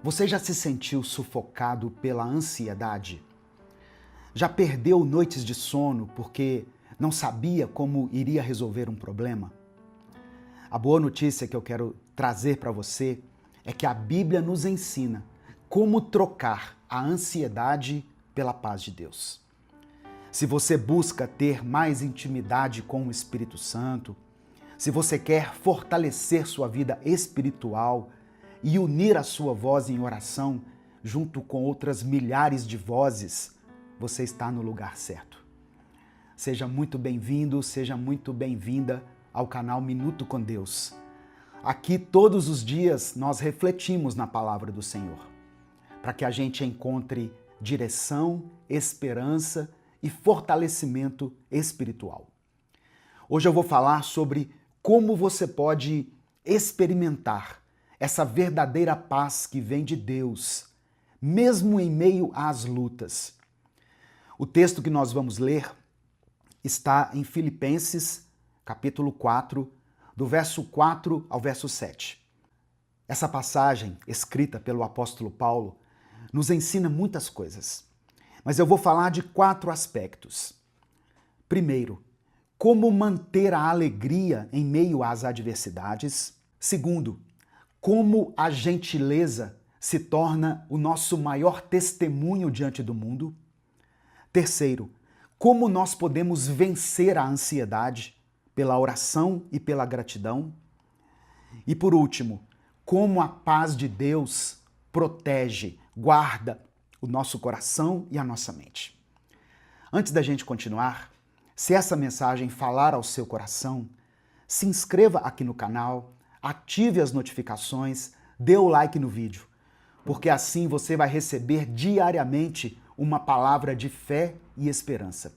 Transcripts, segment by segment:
Você já se sentiu sufocado pela ansiedade? Já perdeu noites de sono porque não sabia como iria resolver um problema? A boa notícia que eu quero trazer para você é que a Bíblia nos ensina como trocar a ansiedade pela paz de Deus. Se você busca ter mais intimidade com o Espírito Santo, se você quer fortalecer sua vida espiritual e unir a sua voz em oração junto com outras milhares de vozes, você está no lugar certo. Seja muito bem-vindo, seja muito bem-vinda ao canal Minuto com Deus. Aqui todos os dias nós refletimos na palavra do Senhor, para que a gente encontre direção, esperança e fortalecimento espiritual. Hoje eu vou falar sobre como você pode experimentar essa verdadeira paz que vem de Deus, mesmo em meio às lutas. O texto que nós vamos ler está em Filipenses, capítulo 4, do verso 4 ao verso 7. Essa passagem, escrita pelo apóstolo Paulo, nos ensina muitas coisas, mas eu vou falar de 4 aspectos. Primeiro, como manter a alegria em meio às adversidades. Segundo, como a gentileza se torna o nosso maior testemunho diante do mundo. Terceiro, como nós podemos vencer a ansiedade pela oração e pela gratidão. E por último, como a paz de Deus protege, guarda o nosso coração e a nossa mente. Antes da gente continuar, se essa mensagem falar ao seu coração, se inscreva aqui no canal, ative as notificações, dê o like no vídeo, porque assim você vai receber diariamente uma palavra de fé e esperança.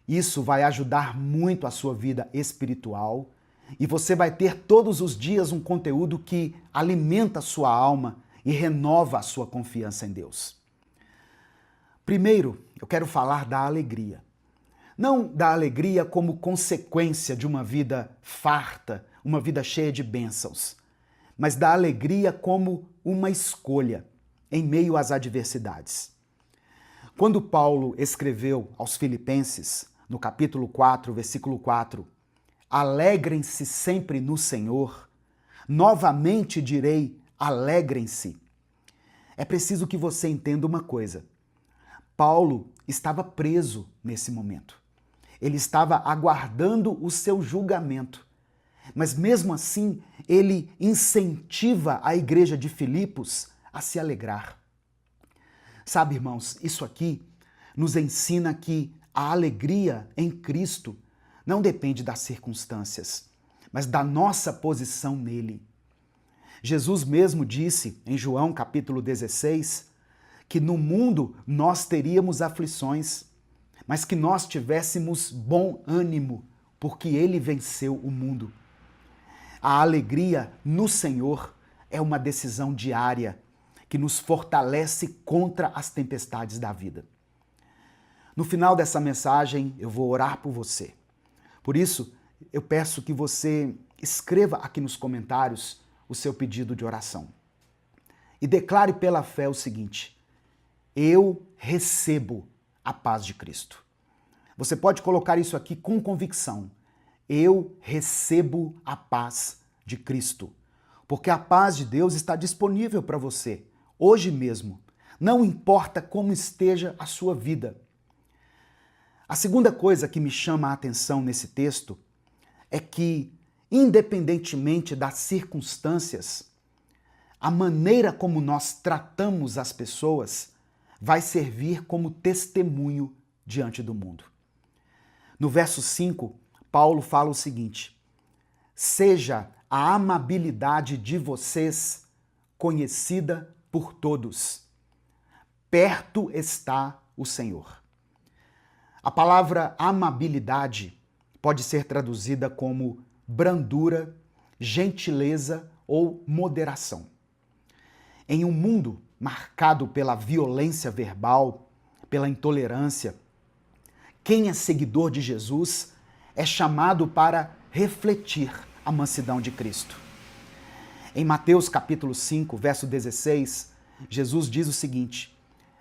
Isso vai ajudar muito a sua vida espiritual e você vai ter todos os dias um conteúdo que alimenta a sua alma e renova a sua confiança em Deus. Primeiro, eu quero falar da alegria. Não da alegria como consequência de uma vida farta, uma vida cheia de bênçãos, mas da alegria como uma escolha em meio às adversidades. Quando Paulo escreveu aos Filipenses, no capítulo 4, versículo 4, "Alegrem-se sempre no Senhor, novamente direi, alegrem-se." É preciso que você entenda uma coisa. Paulo estava preso nesse momento. Ele estava aguardando o seu julgamento. Mas mesmo assim, ele incentiva a igreja de Filipos a se alegrar. Sabe, irmãos, isso aqui nos ensina que a alegria em Cristo não depende das circunstâncias, mas da nossa posição nele. Jesus mesmo disse em João capítulo 16 que no mundo nós teríamos aflições, mas que nós tivéssemos bom ânimo, porque ele venceu o mundo. A alegria no Senhor é uma decisão diária que nos fortalece contra as tempestades da vida. No final dessa mensagem, eu vou orar por você. Por isso, eu peço que você escreva aqui nos comentários o seu pedido de oração. E declare pela fé o seguinte: eu recebo a paz de Cristo. Você pode colocar isso aqui com convicção. Eu recebo a paz de Cristo. Porque a paz de Deus está disponível para você, hoje mesmo. Não importa como esteja a sua vida. A segunda coisa que me chama a atenção nesse texto é que, independentemente das circunstâncias, a maneira como nós tratamos as pessoas vai servir como testemunho diante do mundo. No verso 5, Paulo fala o seguinte: seja a amabilidade de vocês conhecida por todos. Perto está o Senhor. A palavra amabilidade pode ser traduzida como brandura, gentileza ou moderação. Em um mundo marcado pela violência verbal, pela intolerância, quem é seguidor de Jesus é chamado para refletir a mansidão de Cristo. Em Mateus capítulo 5, verso 16, Jesus diz o seguinte: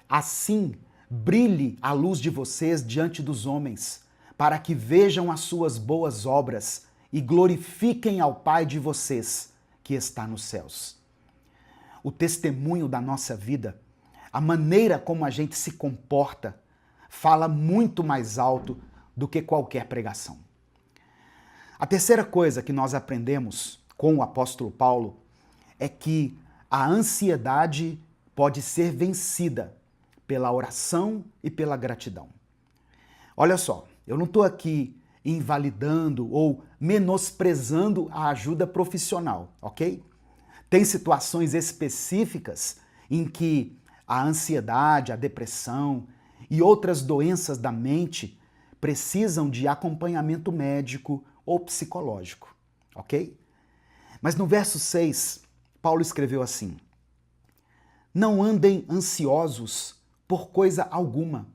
assim brilhe a luz de vocês diante dos homens, para que vejam as suas boas obras e glorifiquem ao Pai de vocês, que está nos céus. O testemunho da nossa vida, a maneira como a gente se comporta, fala muito mais alto do que qualquer pregação. A terceira coisa que nós aprendemos com o apóstolo Paulo é que a ansiedade pode ser vencida pela oração e pela gratidão. Olha só, eu não estou aqui invalidando ou menosprezando a ajuda profissional, ok? Tem situações específicas em que a ansiedade, a depressão e outras doenças da mente precisam de acompanhamento médico ou psicológico, ok? Mas no verso 6, Paulo escreveu assim: não andem ansiosos por coisa alguma,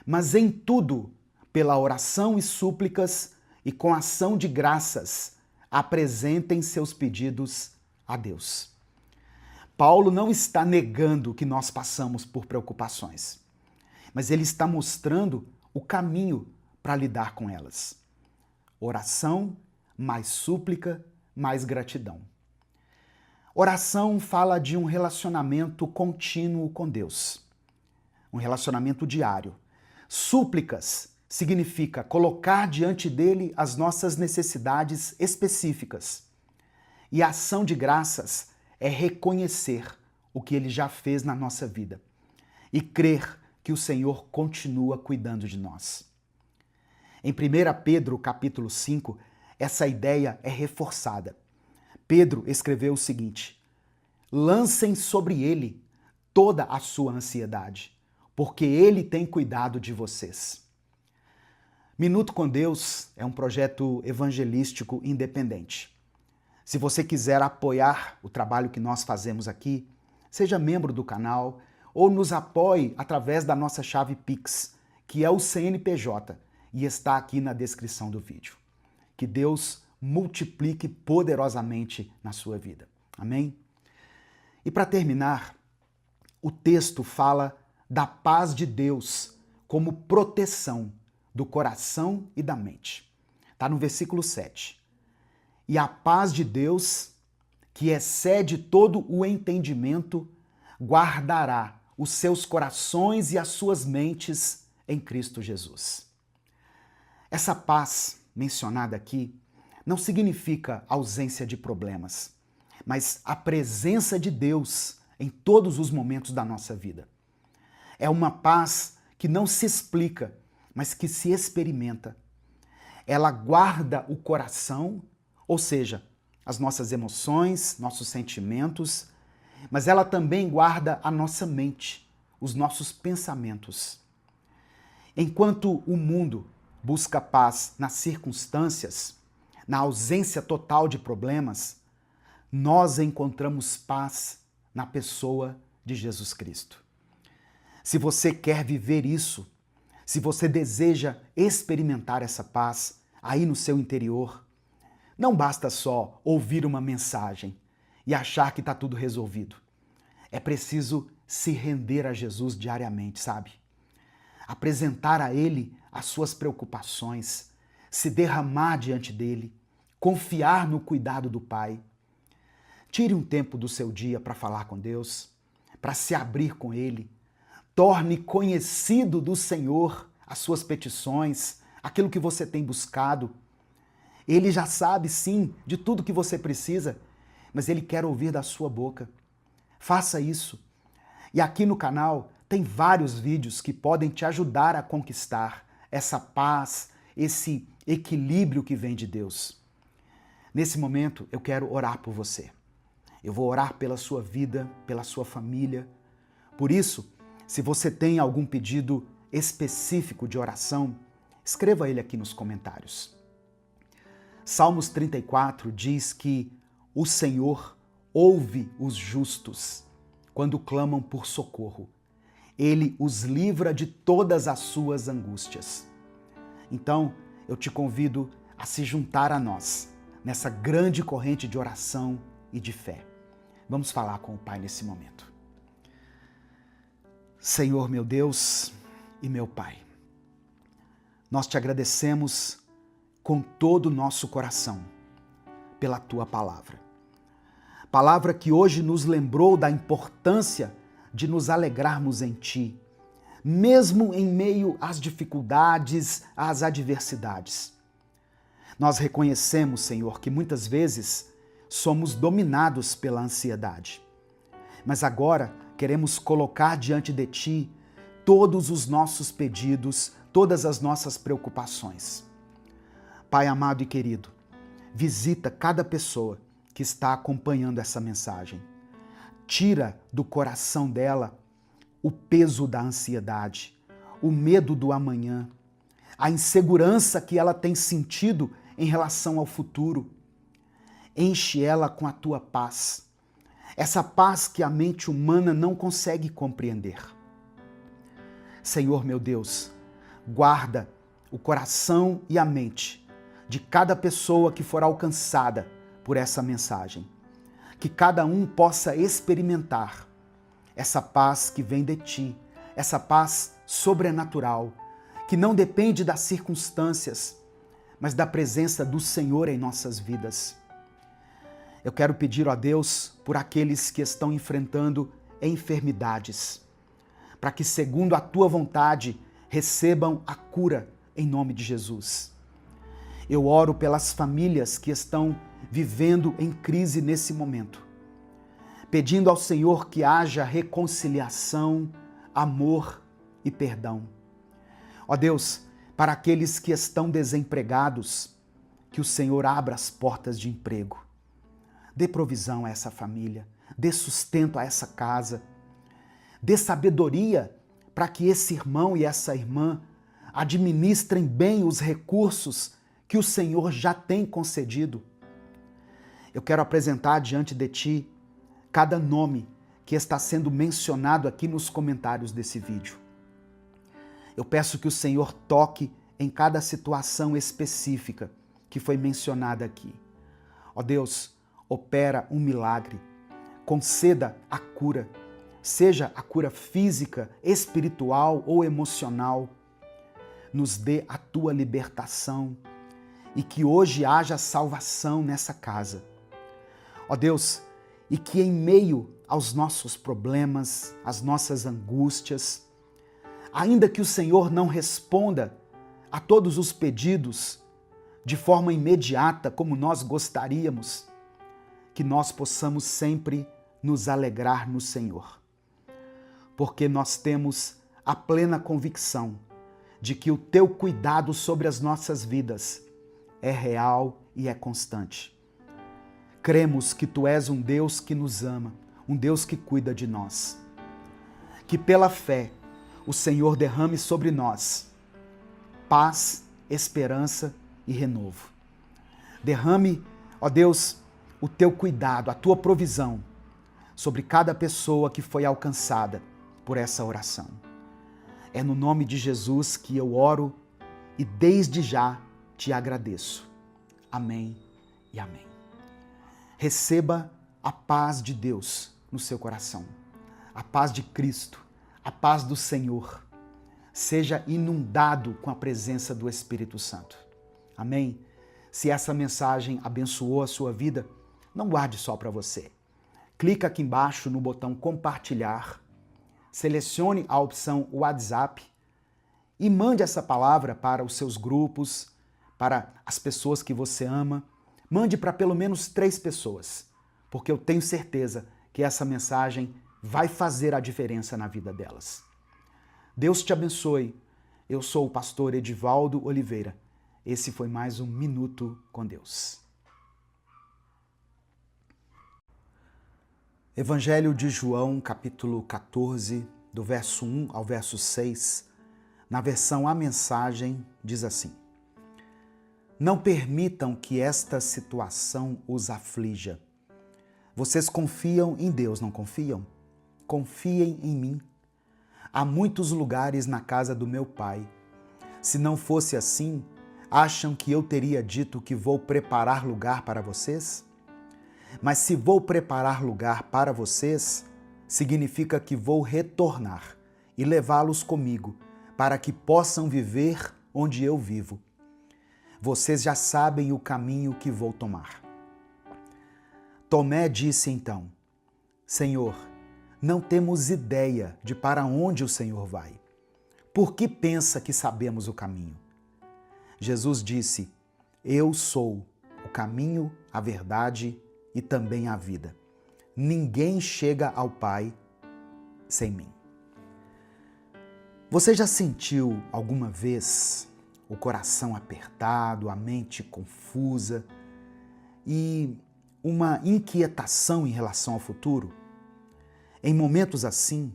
mas em tudo, pela oração e súplicas e com ação de graças, apresentem seus pedidos a Deus. Paulo não está negando que nós passamos por preocupações, mas ele está mostrando o caminho para lidar com elas. Oração, mais súplica, mais gratidão. Oração fala de um relacionamento contínuo com Deus, um relacionamento diário. Súplicas significa colocar diante dele as nossas necessidades específicas. E a ação de graças é reconhecer o que ele já fez na nossa vida e crer que o Senhor continua cuidando de nós. Em 1 Pedro, capítulo 5, essa ideia é reforçada. Pedro escreveu o seguinte: lancem sobre ele toda a sua ansiedade, porque ele tem cuidado de vocês. Minuto com Deus é um projeto evangelístico independente. Se você quiser apoiar o trabalho que nós fazemos aqui, seja membro do canal ou nos apoie através da nossa chave Pix, que é o CNPJ, e está aqui na descrição do vídeo. Que Deus multiplique poderosamente na sua vida. Amém? E para terminar, o texto fala da paz de Deus como proteção do coração e da mente. Está no versículo 7. E a paz de Deus, que excede todo o entendimento, guardará os seus corações e as suas mentes em Cristo Jesus. Essa paz mencionada aqui não significa ausência de problemas, mas a presença de Deus em todos os momentos da nossa vida. É uma paz que não se explica, mas que se experimenta. Ela guarda o coração, ou seja, as nossas emoções, nossos sentimentos, mas ela também guarda a nossa mente, os nossos pensamentos. Enquanto o mundo busca paz nas circunstâncias, na ausência total de problemas, nós encontramos paz na pessoa de Jesus Cristo. Se você quer viver isso, se você deseja experimentar essa paz aí no seu interior, não basta só ouvir uma mensagem e achar que está tudo resolvido. É preciso se render a Jesus diariamente, sabe? Apresentar a Ele as suas preocupações, se derramar diante dele, confiar no cuidado do Pai. Tire um tempo do seu dia para falar com Deus, para se abrir com Ele. Torne conhecido do Senhor as suas petições, aquilo que você tem buscado. Ele já sabe, sim, de tudo que você precisa, mas Ele quer ouvir da sua boca. Faça isso. E aqui no canal tem vários vídeos que podem te ajudar a conquistar essa paz, esse equilíbrio que vem de Deus. Nesse momento, eu quero orar por você. Eu vou orar pela sua vida, pela sua família. Por isso, se você tem algum pedido específico de oração, escreva ele aqui nos comentários. Salmos 34 diz que o Senhor ouve os justos quando clamam por socorro. Ele os livra de todas as suas angústias. Então, eu te convido a se juntar a nós nessa grande corrente de oração e de fé. Vamos falar com o Pai nesse momento. Senhor meu Deus e meu Pai, nós te agradecemos com todo o nosso coração pela Tua palavra. Palavra que hoje nos lembrou da importância de nos alegrarmos em Ti, mesmo em meio às dificuldades, às adversidades. Nós reconhecemos, Senhor, que muitas vezes somos dominados pela ansiedade. Mas agora queremos colocar diante de Ti todos os nossos pedidos, todas as nossas preocupações. Pai amado e querido, visita cada pessoa que está acompanhando essa mensagem. Tira do coração dela o peso da ansiedade, o medo do amanhã, a insegurança que ela tem sentido em relação ao futuro. Enche ela com a Tua paz. Essa paz que a mente humana não consegue compreender. Senhor meu Deus, guarda o coração e a mente de cada pessoa que for alcançada por essa mensagem. Que cada um possa experimentar essa paz que vem de Ti, essa paz sobrenatural, que não depende das circunstâncias, mas da presença do Senhor em nossas vidas. Eu quero pedir a Deus por aqueles que estão enfrentando enfermidades, para que, segundo a Tua vontade, recebam a cura em nome de Jesus. Eu oro pelas famílias que estão vivendo em crise nesse momento, pedindo ao Senhor que haja reconciliação, amor e perdão. Ó Deus, para aqueles que estão desempregados, que o Senhor abra as portas de emprego. Dê provisão a essa família, dê sustento a essa casa, dê sabedoria para que esse irmão e essa irmã administrem bem os recursos que o Senhor já tem concedido. Eu quero apresentar diante de Ti cada nome que está sendo mencionado aqui nos comentários desse vídeo. Eu peço que o Senhor toque em cada situação específica que foi mencionada aqui. Ó Deus, opera um milagre, conceda a cura, seja a cura física, espiritual ou emocional. Nos dê a Tua libertação e que hoje haja salvação nessa casa. Ó Deus, e que em meio aos nossos problemas, às nossas angústias, ainda que o Senhor não responda a todos os pedidos de forma imediata como nós gostaríamos, que nós possamos sempre nos alegrar no Senhor. Porque nós temos a plena convicção de que o Teu cuidado sobre as nossas vidas é real e é constante. Cremos que Tu és um Deus que nos ama, um Deus que cuida de nós. Que pela fé o Senhor derrame sobre nós paz, esperança e renovo. Derrame, ó Deus, o Teu cuidado, a Tua provisão sobre cada pessoa que foi alcançada por essa oração. É no nome de Jesus que eu oro e desde já Te agradeço. Amém e amém. Receba a paz de Deus no seu coração, a paz de Cristo, a paz do Senhor. Seja inundado com a presença do Espírito Santo. Amém? Se essa mensagem abençoou a sua vida, não guarde só para você. Clica aqui embaixo no botão compartilhar, selecione a opção WhatsApp e mande essa palavra para os seus grupos, para as pessoas que você ama. Mande para pelo menos 3 pessoas, porque eu tenho certeza que essa mensagem vai fazer a diferença na vida delas. Deus te abençoe. Eu sou o pastor Edivaldo Oliveira. Esse foi mais um Minuto com Deus. Evangelho de João, capítulo 14, do verso 1 ao verso 6, na versão A Mensagem, diz assim: Não permitam que esta situação os aflija. Vocês confiam em Deus, não confiam? Confiem em mim. Há muitos lugares na casa do meu Pai. Se não fosse assim, acham que eu teria dito que vou preparar lugar para vocês? Mas se vou preparar lugar para vocês, significa que vou retornar e levá-los comigo, para que possam viver onde eu vivo. Vocês já sabem o caminho que vou tomar. Tomé disse então: Senhor, não temos ideia de para onde o Senhor vai. Por que pensa que sabemos o caminho? Jesus disse: Eu sou o caminho, a verdade e também a vida. Ninguém chega ao Pai sem mim. Você já sentiu alguma vez o coração apertado, a mente confusa e uma inquietação em relação ao futuro? Em momentos assim,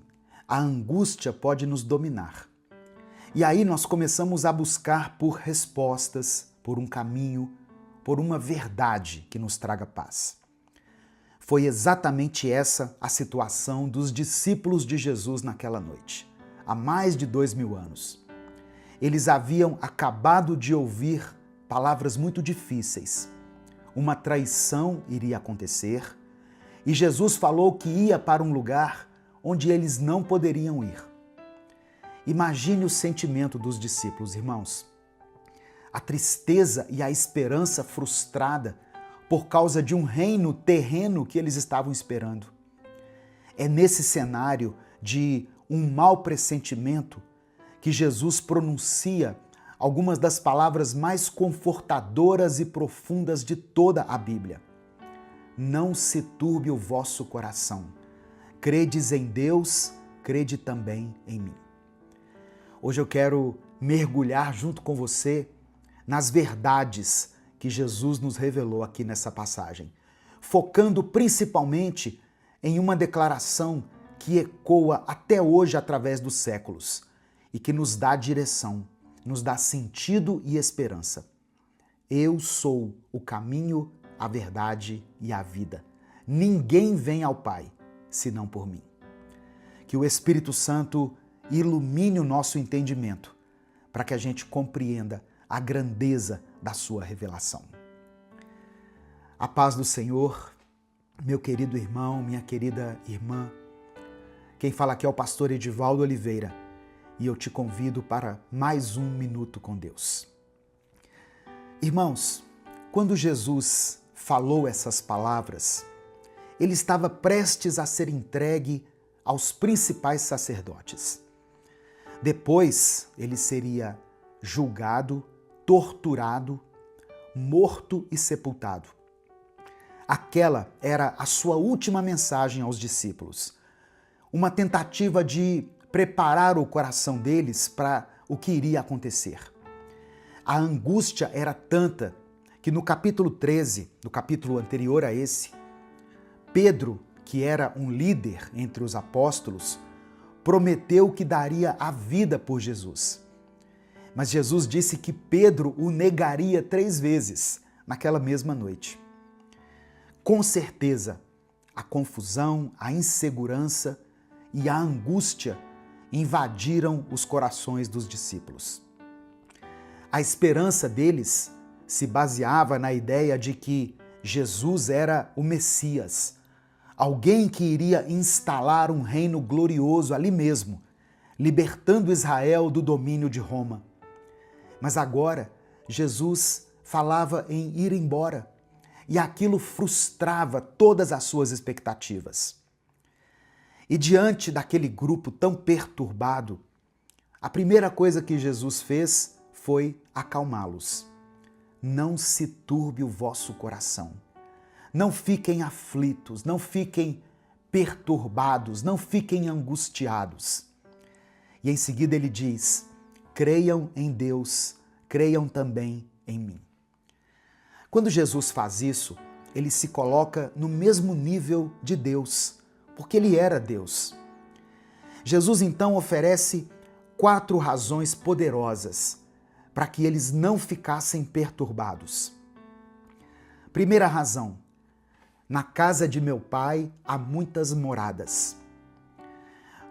a angústia pode nos dominar. E aí nós começamos a buscar por respostas, por um caminho, por uma verdade que nos traga paz. Foi exatamente essa a situação dos discípulos de Jesus naquela noite, há mais de 2000 anos. Eles haviam acabado de ouvir palavras muito difíceis. Uma traição iria acontecer e Jesus falou que ia para um lugar onde eles não poderiam ir. Imagine o sentimento dos discípulos, irmãos. A tristeza e a esperança frustrada por causa de um reino terreno que eles estavam esperando. É nesse cenário de um mau pressentimento que Jesus pronuncia algumas das palavras mais confortadoras e profundas de toda a Bíblia. Não se turbe o vosso coração. Credes em Deus, crede também em mim. Hoje eu quero mergulhar junto com você nas verdades que Jesus nos revelou aqui nessa passagem, focando principalmente em uma declaração que ecoa até hoje através dos séculos e que nos dá direção, nos dá sentido e esperança. Eu sou o caminho, a verdade e a vida. Ninguém vem ao Pai senão por mim. Que o Espírito Santo ilumine o nosso entendimento para que a gente compreenda a grandeza da sua revelação. A paz do Senhor, meu querido irmão, minha querida irmã. Quem fala aqui é o pastor Edivaldo Oliveira e eu te convido para mais um Minuto com Deus. Irmãos, quando Jesus falou essas palavras, ele estava prestes a ser entregue aos principais sacerdotes. Depois, ele seria julgado, torturado, morto e sepultado. Aquela era a sua última mensagem aos discípulos. Uma tentativa de preparar o coração deles para o que iria acontecer. A angústia era tanta que no capítulo 13, do capítulo anterior a esse, Pedro, que era um líder entre os apóstolos, prometeu que daria a vida por Jesus. Mas Jesus disse que Pedro o negaria 3 vezes naquela mesma noite. Com certeza, a confusão, a insegurança e a angústia invadiram os corações dos discípulos. A esperança deles se baseava na ideia de que Jesus era o Messias, alguém que iria instalar um reino glorioso ali mesmo, libertando Israel do domínio de Roma. Mas agora, Jesus falava em ir embora, e aquilo frustrava todas as suas expectativas. E diante daquele grupo tão perturbado, a primeira coisa que Jesus fez foi acalmá-los. Não se turbe o vosso coração. Não fiquem aflitos, não fiquem perturbados, não fiquem angustiados. E em seguida ele diz: creiam em Deus, creiam também em mim. Quando Jesus faz isso, ele se coloca no mesmo nível de Deus, porque ele era Deus. Jesus então oferece 4 razões poderosas para que eles não ficassem perturbados. Primeira razão: na casa de meu Pai há muitas moradas.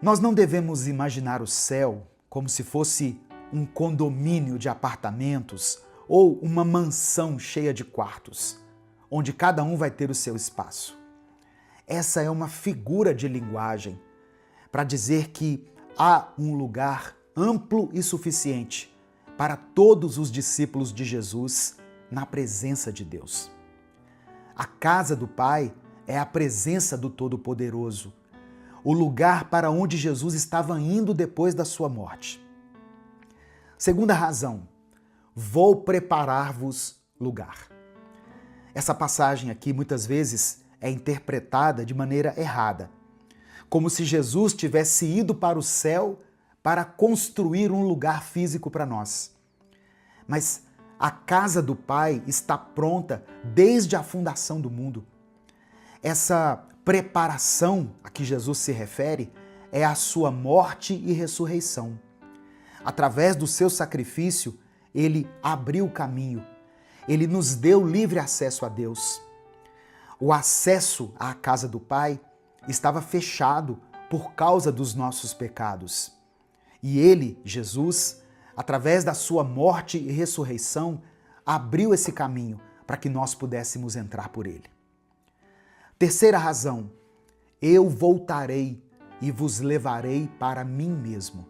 Nós não devemos imaginar o céu como se fosse um condomínio de apartamentos ou uma mansão cheia de quartos, onde cada um vai ter o seu espaço. Essa é uma figura de linguagem para dizer que há um lugar amplo e suficiente para todos os discípulos de Jesus na presença de Deus. A casa do Pai é a presença do Todo-Poderoso, o lugar para onde Jesus estava indo depois da sua morte. Segunda razão, vou preparar-vos lugar. Essa passagem aqui muitas vezes é interpretada de maneira errada, como se Jesus tivesse ido para o céu para construir um lugar físico para nós. Mas a casa do Pai está pronta desde a fundação do mundo. Essa preparação a que Jesus se refere é a sua morte e ressurreição. Através do seu sacrifício, ele abriu o caminho. Ele nos deu livre acesso a Deus. O acesso à casa do Pai estava fechado por causa dos nossos pecados. E ele, Jesus, através da sua morte e ressurreição, abriu esse caminho para que nós pudéssemos entrar por ele. Terceira razão, eu voltarei e vos levarei para mim mesmo.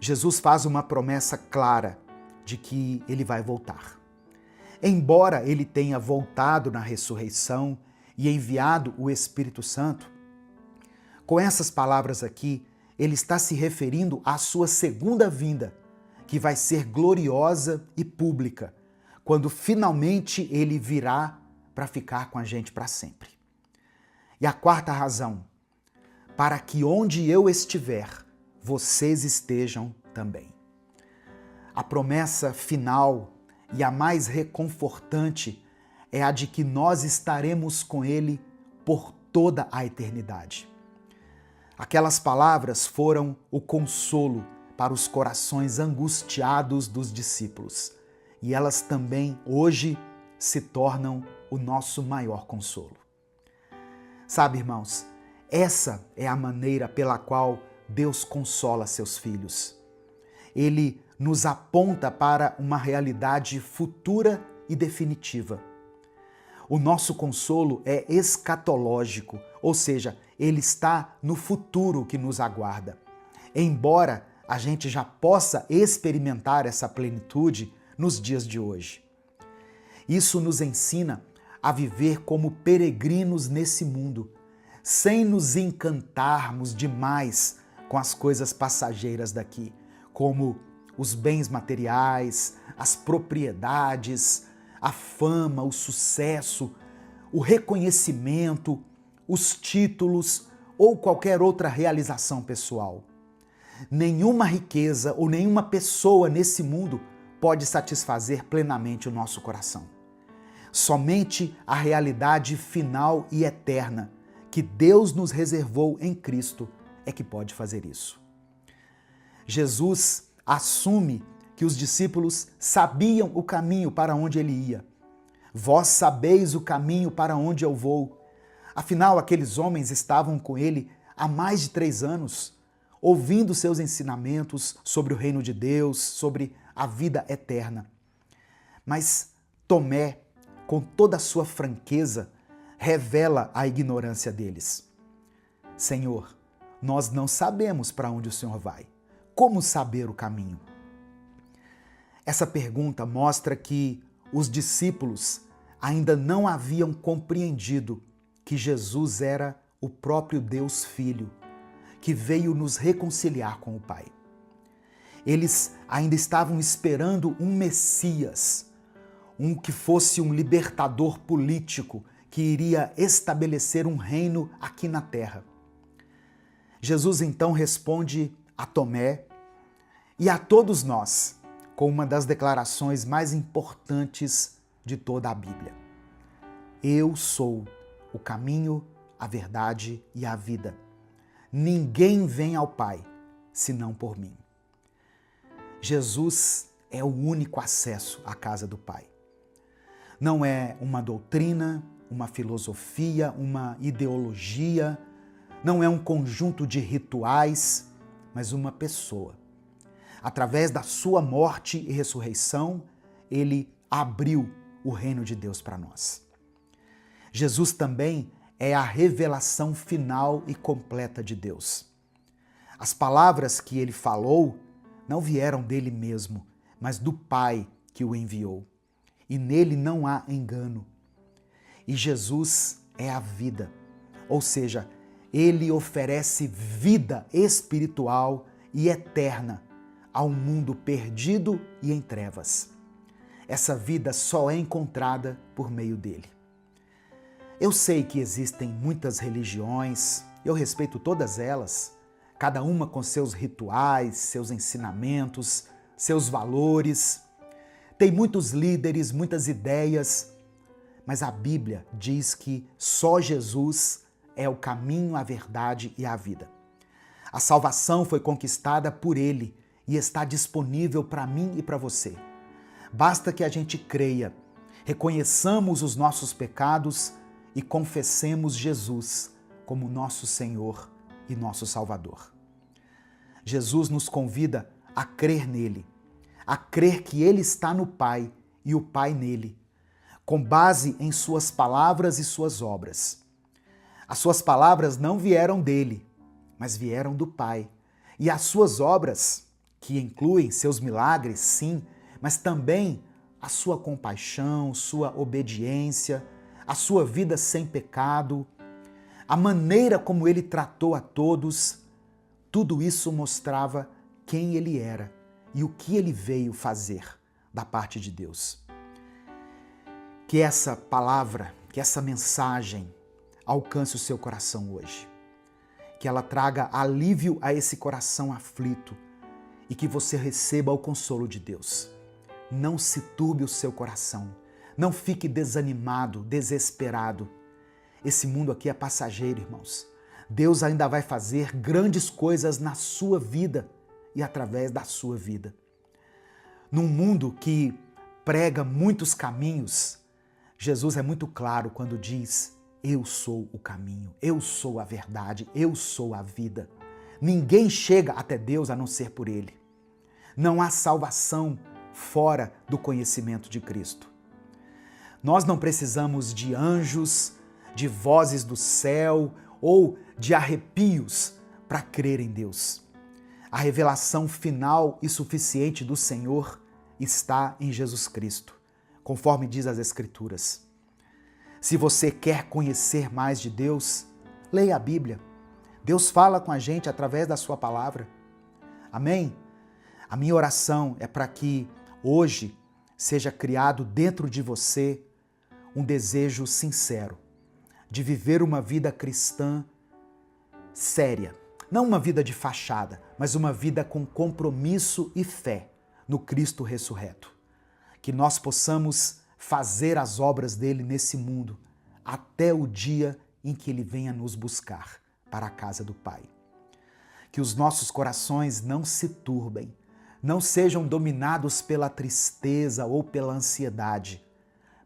Jesus faz uma promessa clara de que ele vai voltar. Embora ele tenha voltado na ressurreição e enviado o Espírito Santo, com essas palavras aqui, ele está se referindo à sua segunda vinda, que vai ser gloriosa e pública, quando finalmente ele virá para ficar com a gente para sempre. E a quarta razão, para que onde eu estiver, vocês estejam também. A promessa final e a mais reconfortante é a de que nós estaremos com ele por toda a eternidade. Aquelas palavras foram o consolo para os corações angustiados dos discípulos, e elas também hoje se tornam o nosso maior consolo. Sabe, irmãos, essa é a maneira pela qual Deus consola seus filhos. Ele nos aponta para uma realidade futura e definitiva. O nosso consolo é escatológico, ou seja, ele está no futuro que nos aguarda. Embora a gente já possa experimentar essa plenitude nos dias de hoje. Isso nos ensina a viver como peregrinos nesse mundo, sem nos encantarmos demais com as coisas passageiras daqui, como os bens materiais, as propriedades, a fama, o sucesso, o reconhecimento, os títulos ou qualquer outra realização pessoal. Nenhuma riqueza ou nenhuma pessoa nesse mundo pode satisfazer plenamente o nosso coração. Somente a realidade final e eterna que Deus nos reservou em Cristo é que pode fazer isso. Jesus assume que os discípulos sabiam o caminho para onde ele ia. Vós sabeis o caminho para onde eu vou. Afinal, aqueles homens estavam com ele há mais de 3 anos, ouvindo seus ensinamentos sobre o reino de Deus, sobre a vida eterna. Mas Tomé, com toda a sua franqueza, revela a ignorância deles. Senhor, nós não sabemos para onde o Senhor vai. Como saber o caminho? Essa pergunta mostra que os discípulos ainda não haviam compreendido que Jesus era o próprio Deus Filho, que veio nos reconciliar com o Pai. Eles ainda estavam esperando um Messias, um que fosse um libertador político que iria estabelecer um reino aqui na terra. Jesus então responde a Tomé e a todos nós com uma das declarações mais importantes de toda a Bíblia. Eu sou o caminho, a verdade e a vida. Ninguém vem ao Pai senão por mim. Jesus é o único acesso à casa do Pai. Não é uma doutrina, uma filosofia, uma ideologia, não é um conjunto de rituais, mas uma pessoa. Através da sua morte e ressurreição, ele abriu o reino de Deus para nós. Jesus também é a revelação final e completa de Deus. As palavras que ele falou não vieram dele mesmo, mas do Pai que o enviou. E nele não há engano. E Jesus é a vida, ou seja, ele oferece vida espiritual e eterna a um mundo perdido e em trevas. Essa vida só é encontrada por meio dele. Eu sei que existem muitas religiões, eu respeito todas elas, cada uma com seus rituais, seus ensinamentos, seus valores. Tem muitos líderes, muitas ideias, mas a Bíblia diz que só Jesus é o caminho, a verdade e a vida. A salvação foi conquistada por ele e está disponível para mim e para você. Basta que a gente creia, reconheçamos os nossos pecados e confessemos Jesus como nosso Senhor e nosso Salvador. Jesus nos convida a crer nele, a crer que ele está no Pai e o Pai nele, com base em suas palavras e suas obras. As suas palavras não vieram dele, mas vieram do Pai. E as suas obras, que incluem seus milagres, sim, mas também a sua compaixão, sua obediência, a sua vida sem pecado, a maneira como ele tratou a todos, tudo isso mostrava quem ele era e o que ele veio fazer da parte de Deus. Que essa palavra, que essa mensagem alcance o seu coração hoje. Que ela traga alívio a esse coração aflito e que você receba o consolo de Deus. Não se turbe o seu coração. Não fique desanimado, desesperado. Esse mundo aqui é passageiro, irmãos. Deus ainda vai fazer grandes coisas na sua vida e através da sua vida. Num mundo que prega muitos caminhos, Jesus é muito claro quando diz: eu sou o caminho, eu sou a verdade, eu sou a vida. Ninguém chega até Deus a não ser por Ele. Não há salvação fora do conhecimento de Cristo. Nós não precisamos de anjos, de vozes do céu ou de arrepios para crer em Deus. A revelação final e suficiente do Senhor está em Jesus Cristo, conforme diz as Escrituras. Se você quer conhecer mais de Deus, leia a Bíblia. Deus fala com a gente através da sua palavra. Amém? A minha oração é para que hoje seja criado dentro de você um desejo sincero de viver uma vida cristã séria. Não uma vida de fachada, mas uma vida com compromisso e fé no Cristo ressurreto. Que nós possamos fazer as obras dele nesse mundo até o dia em que ele venha nos buscar para a casa do Pai. Que os nossos corações não se turbem, não sejam dominados pela tristeza ou pela ansiedade,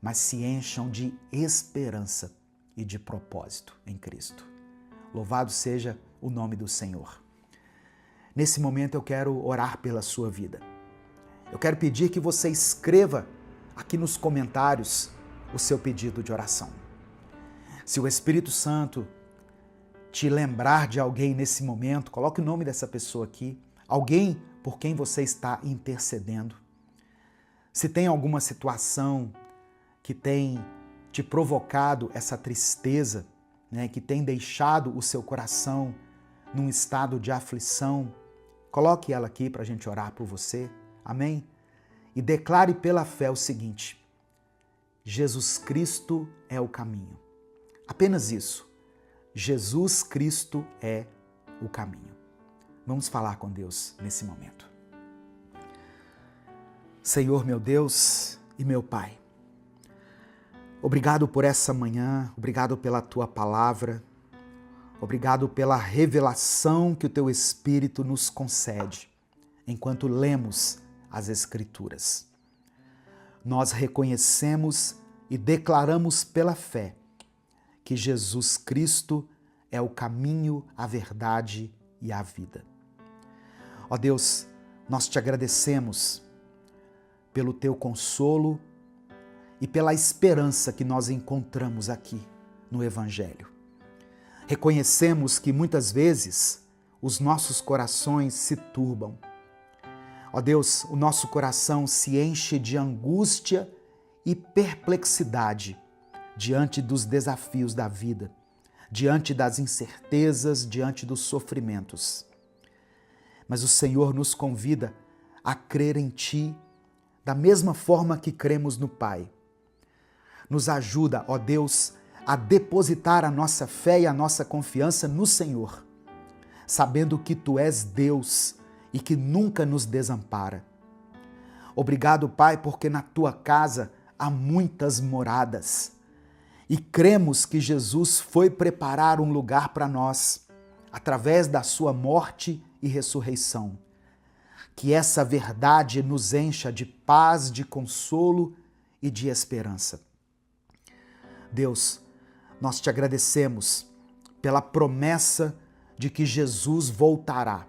mas se encham de esperança e de propósito em Cristo. Louvado seja o nome do Senhor. Nesse momento eu quero orar pela sua vida. Eu quero pedir que você escreva aqui nos comentários o seu pedido de oração. Se o Espírito Santo te lembrar de alguém nesse momento, coloque o nome dessa pessoa aqui, alguém por quem você está intercedendo. Se tem alguma situação que tem te provocado essa tristeza, que tem deixado o seu coração num estado de aflição, coloque ela aqui para a gente orar por você. Amém? E declare pela fé o seguinte: Jesus Cristo é o caminho. Apenas isso. Jesus Cristo é o caminho. Vamos falar com Deus nesse momento. Senhor, meu Deus e meu Pai, obrigado por essa manhã, obrigado pela Tua palavra, obrigado pela revelação que o Teu Espírito nos concede enquanto lemos as Escrituras. Nós reconhecemos e declaramos pela fé que Jesus Cristo é o caminho, a verdade e a vida. Ó Deus, nós te agradecemos pelo Teu consolo e pela esperança que nós encontramos aqui no Evangelho. Reconhecemos que muitas vezes os nossos corações se turbam. Ó Deus, o nosso coração se enche de angústia e perplexidade diante dos desafios da vida, diante das incertezas, diante dos sofrimentos. Mas o Senhor nos convida a crer em Ti da mesma forma que cremos no Pai. Nos ajuda, ó Deus, a depositar a nossa fé e a nossa confiança no Senhor, sabendo que Tu és Deus e que nunca nos desampara. Obrigado, Pai, porque na Tua casa há muitas moradas e cremos que Jesus foi preparar um lugar para nós através da Sua morte e ressurreição. Que essa verdade nos encha de paz, de consolo e de esperança. Deus, nós te agradecemos pela promessa de que Jesus voltará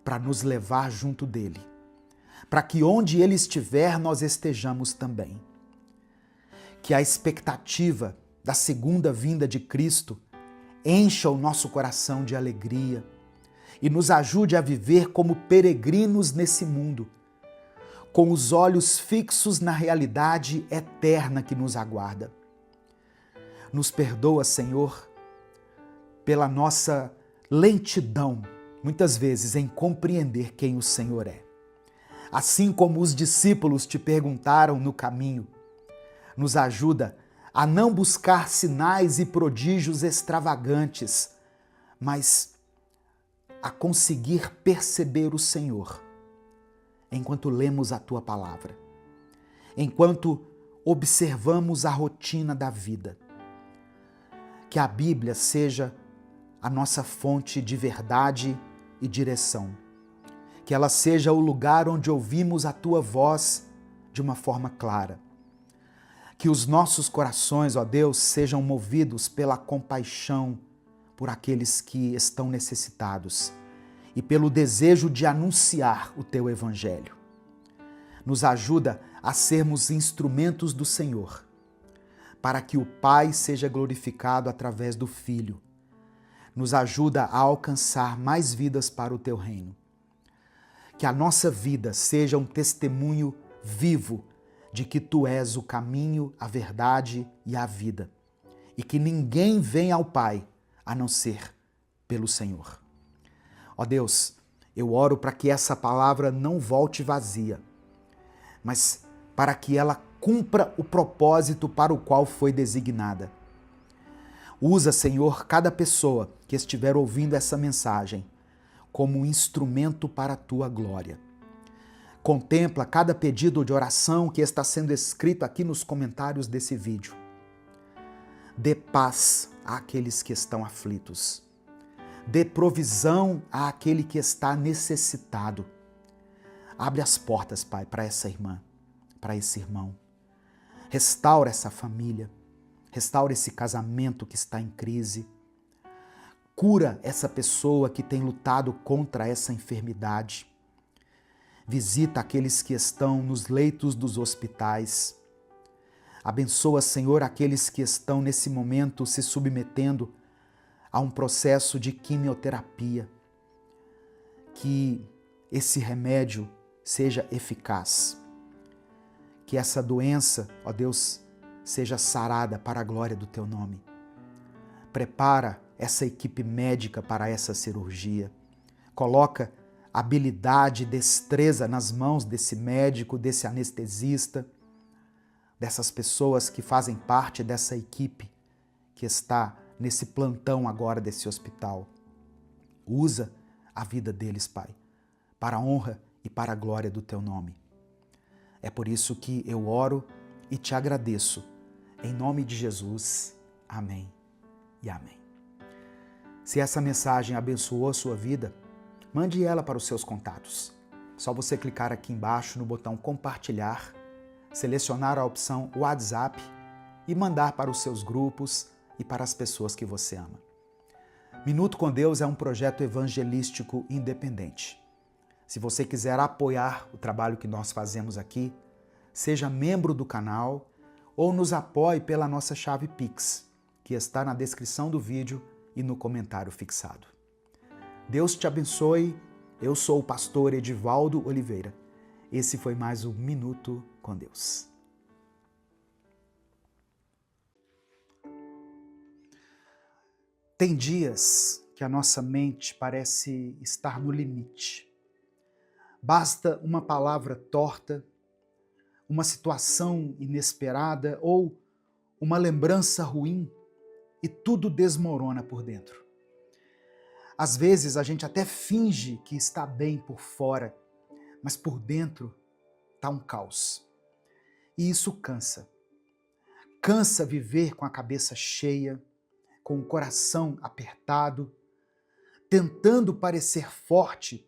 para nos levar junto dele, para que onde ele estiver nós estejamos também. Que a expectativa da segunda vinda de Cristo encha o nosso coração de alegria e nos ajude a viver como peregrinos nesse mundo, com os olhos fixos na realidade eterna que nos aguarda. Nos perdoa, Senhor, pela nossa lentidão, muitas vezes, em compreender quem o Senhor é. Assim como os discípulos te perguntaram no caminho, nos ajuda a não buscar sinais e prodígios extravagantes, mas a conseguir perceber o Senhor enquanto lemos a Tua palavra, enquanto observamos a rotina da vida. Que a Bíblia seja a nossa fonte de verdade e direção. Que ela seja o lugar onde ouvimos a Tua voz de uma forma clara. Que os nossos corações, ó Deus, sejam movidos pela compaixão por aqueles que estão necessitados e pelo desejo de anunciar o Teu Evangelho. Nos ajuda a sermos instrumentos do Senhor, para que o Pai seja glorificado através do Filho. Nos ajuda a alcançar mais vidas para o Teu reino. Que a nossa vida seja um testemunho vivo de que Tu és o caminho, a verdade e a vida, e que ninguém vem ao Pai a não ser pelo Senhor. Ó Deus, eu oro para que essa palavra não volte vazia, mas para que ela cumpra o propósito para o qual foi designada. Usa, Senhor, cada pessoa que estiver ouvindo essa mensagem como um instrumento para a Tua glória. Contempla cada pedido de oração que está sendo escrito aqui nos comentários desse vídeo. Dê paz àqueles que estão aflitos. Dê provisão àquele que está necessitado. Abre as portas, Pai, para essa irmã, para esse irmão. Restaura essa família. Restaura esse casamento que está em crise. Cura essa pessoa que tem lutado contra essa enfermidade. Visita aqueles que estão nos leitos dos hospitais. Abençoa, Senhor, aqueles que estão nesse momento se submetendo a um processo de quimioterapia. Que esse remédio seja eficaz. Que essa doença, ó Deus, seja sarada para a glória do Teu nome. Prepara essa equipe médica para essa cirurgia. Coloca habilidade e destreza nas mãos desse médico, desse anestesista, dessas pessoas que fazem parte dessa equipe que está nesse plantão agora desse hospital. Usa a vida deles, Pai, para a honra e para a glória do Teu nome. É por isso que eu oro e Te agradeço. Em nome de Jesus, amém e amém. Se essa mensagem abençoou a sua vida, mande ela para os seus contatos. Só você clicar aqui embaixo no botão compartilhar, selecionar a opção WhatsApp e mandar para os seus grupos e para as pessoas que você ama. Minuto com Deus é um projeto evangelístico independente. Se você quiser apoiar o trabalho que nós fazemos aqui, seja membro do canal ou nos apoie pela nossa chave Pix, que está na descrição do vídeo e no comentário fixado. Deus te abençoe. Eu sou o pastor Edivaldo Oliveira. Esse foi mais um Minuto com Deus. Tem dias que a nossa mente parece estar no limite. Basta uma palavra torta, uma situação inesperada ou uma lembrança ruim e tudo desmorona por dentro. Às vezes a gente até finge que está bem por fora, mas por dentro está um caos. E isso cansa. Cansa viver com a cabeça cheia, com o coração apertado, tentando parecer forte,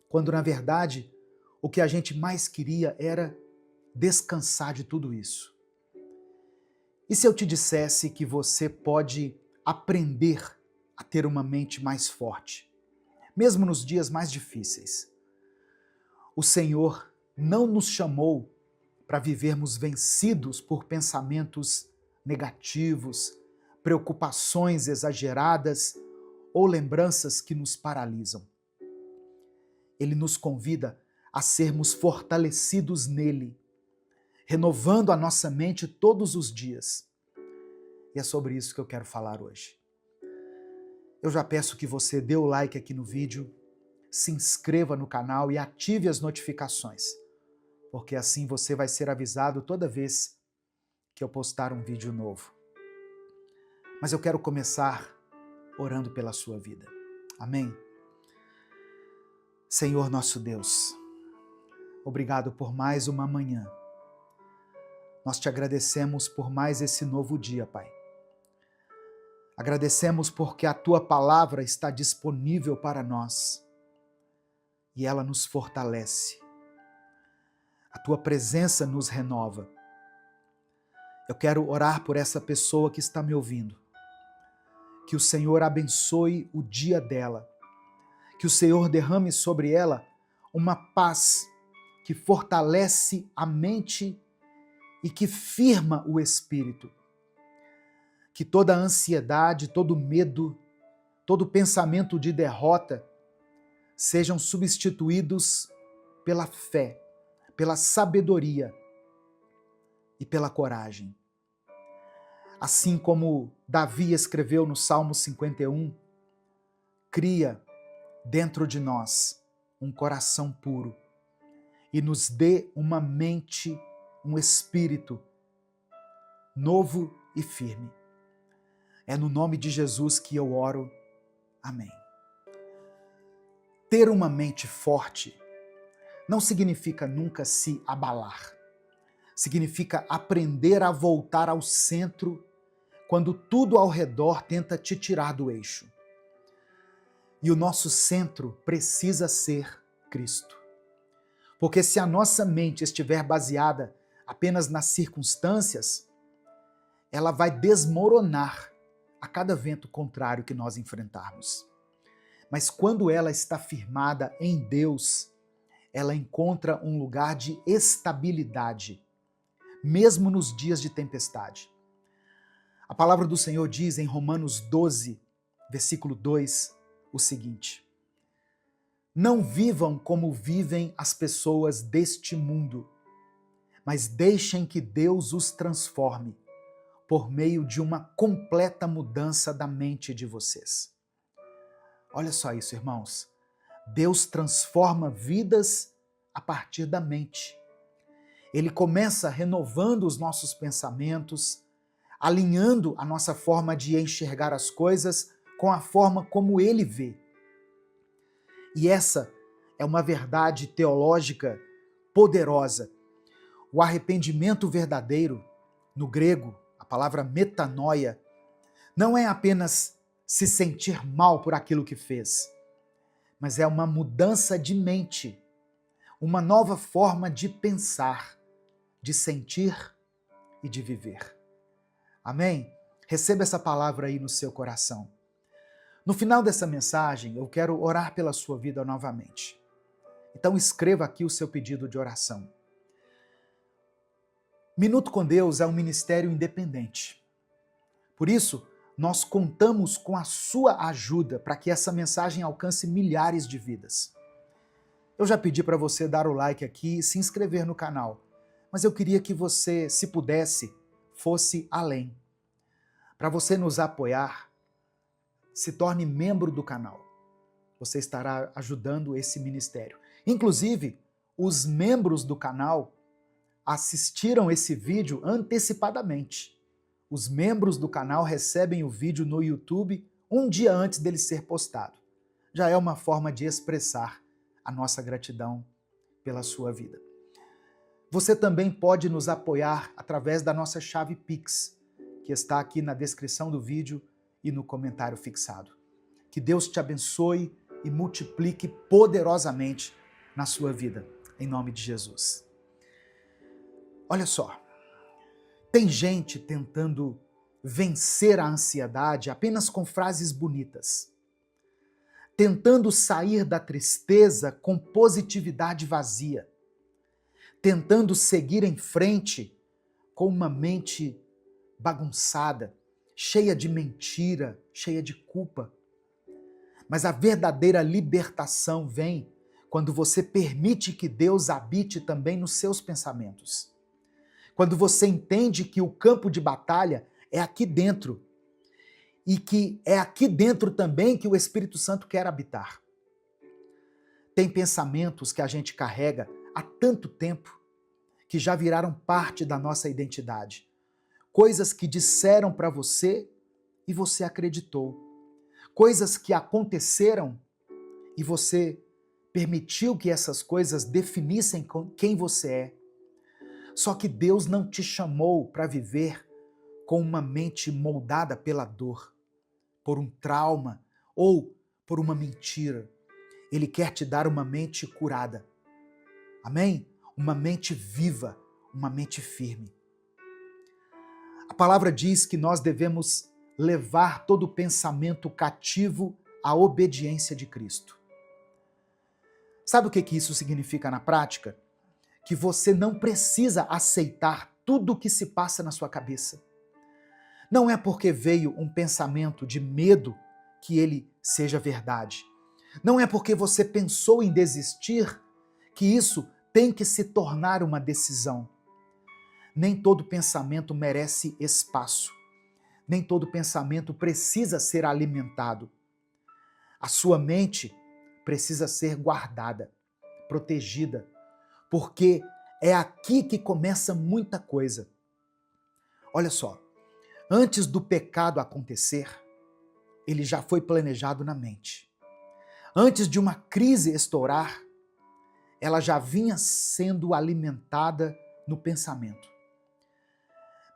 quando na verdade o que a gente mais queria era descansar de tudo isso. E se eu te dissesse que você pode aprender a ter uma mente mais forte, mesmo nos dias mais difíceis? O Senhor não nos chamou para vivermos vencidos por pensamentos negativos, preocupações exageradas ou lembranças que nos paralisam. Ele nos convida a sermos fortalecidos nele, renovando a nossa mente todos os dias. E é sobre isso que eu quero falar hoje. Eu já peço que você dê o like aqui no vídeo, se inscreva no canal e ative as notificações, porque assim você vai ser avisado toda vez que eu postar um vídeo novo. Mas eu quero começar orando pela sua vida. Amém? Senhor nosso Deus, obrigado por mais uma manhã. Nós te agradecemos por mais esse novo dia, Pai. Agradecemos porque a Tua palavra está disponível para nós e ela nos fortalece. A Tua presença nos renova. Eu quero orar por essa pessoa que está me ouvindo. Que o Senhor abençoe o dia dela. Que o Senhor derrame sobre ela uma paz que fortalece a mente e que firma o espírito. Que toda ansiedade, todo medo, todo pensamento de derrota sejam substituídos pela fé, pela sabedoria e pela coragem. Assim como Davi escreveu no Salmo 51, cria dentro de nós um coração puro e nos dê uma mente, um espírito novo e firme. É no nome de Jesus que eu oro. Amém. Ter uma mente forte não significa nunca se abalar. Significa aprender a voltar ao centro quando tudo ao redor tenta te tirar do eixo. E o nosso centro precisa ser Cristo. Porque se a nossa mente estiver baseada apenas nas circunstâncias, ela vai desmoronar a cada vento contrário que nós enfrentarmos. Mas quando ela está firmada em Deus, ela encontra um lugar de estabilidade, mesmo nos dias de tempestade. A palavra do Senhor diz em Romanos 12, versículo 2, o seguinte: não vivam como vivem as pessoas deste mundo, mas deixem que Deus os transforme por meio de uma completa mudança da mente de vocês. Olha só isso, irmãos. Deus transforma vidas a partir da mente. Ele começa renovando os nossos pensamentos, alinhando a nossa forma de enxergar as coisas com a forma como Ele vê. E essa é uma verdade teológica poderosa. O arrependimento verdadeiro, no grego, a palavra metanoia, não é apenas se sentir mal por aquilo que fez, mas é uma mudança de mente, uma nova forma de pensar, de sentir e de viver. Amém? Receba essa palavra aí no seu coração. No final dessa mensagem, eu quero orar pela sua vida novamente. Então escreva aqui o seu pedido de oração. Minuto com Deus é um ministério independente. Por isso, nós contamos com a sua ajuda para que essa mensagem alcance milhares de vidas. Eu já pedi para você dar o like aqui e se inscrever no canal, mas eu queria que você, se pudesse, fosse além. Para você nos apoiar, se torne membro do canal. Você estará ajudando esse ministério. Inclusive, os membros do canal assistiram esse vídeo antecipadamente. Os membros do canal recebem o vídeo no YouTube um dia antes dele ser postado. Já é uma forma de expressar a nossa gratidão pela sua vida. Você também pode nos apoiar através da nossa chave Pix, que está aqui na descrição do vídeo e no comentário fixado. Que Deus te abençoe e multiplique poderosamente na sua vida, em nome de Jesus. Olha só, tem gente tentando vencer a ansiedade apenas com frases bonitas, tentando sair da tristeza com positividade vazia, tentando seguir em frente com uma mente bagunçada, cheia de mentira, cheia de culpa. Mas a verdadeira libertação vem quando você permite que Deus habite também nos seus pensamentos. Quando você entende que o campo de batalha é aqui dentro e que é aqui dentro também que o Espírito Santo quer habitar. Tem pensamentos que a gente carrega há tanto tempo que já viraram parte da nossa identidade. Coisas que disseram para você e você acreditou. Coisas que aconteceram e você permitiu que essas coisas definissem quem você é. Só que Deus não te chamou para viver com uma mente moldada pela dor, por um trauma ou por uma mentira. Ele quer te dar uma mente curada. Amém? Uma mente viva, uma mente firme. A palavra diz que nós devemos levar todo pensamento cativo à obediência de Cristo. Sabe o que isso significa na prática? Que você não precisa aceitar tudo o que se passa na sua cabeça. Não é porque veio um pensamento de medo que ele seja verdade. Não é porque você pensou em desistir que isso tem que se tornar uma decisão. Nem todo pensamento merece espaço. Nem todo pensamento precisa ser alimentado. A sua mente precisa ser guardada, protegida, porque é aqui que começa muita coisa. Olha só, antes do pecado acontecer, ele já foi planejado na mente. Antes de uma crise estourar, ela já vinha sendo alimentada no pensamento.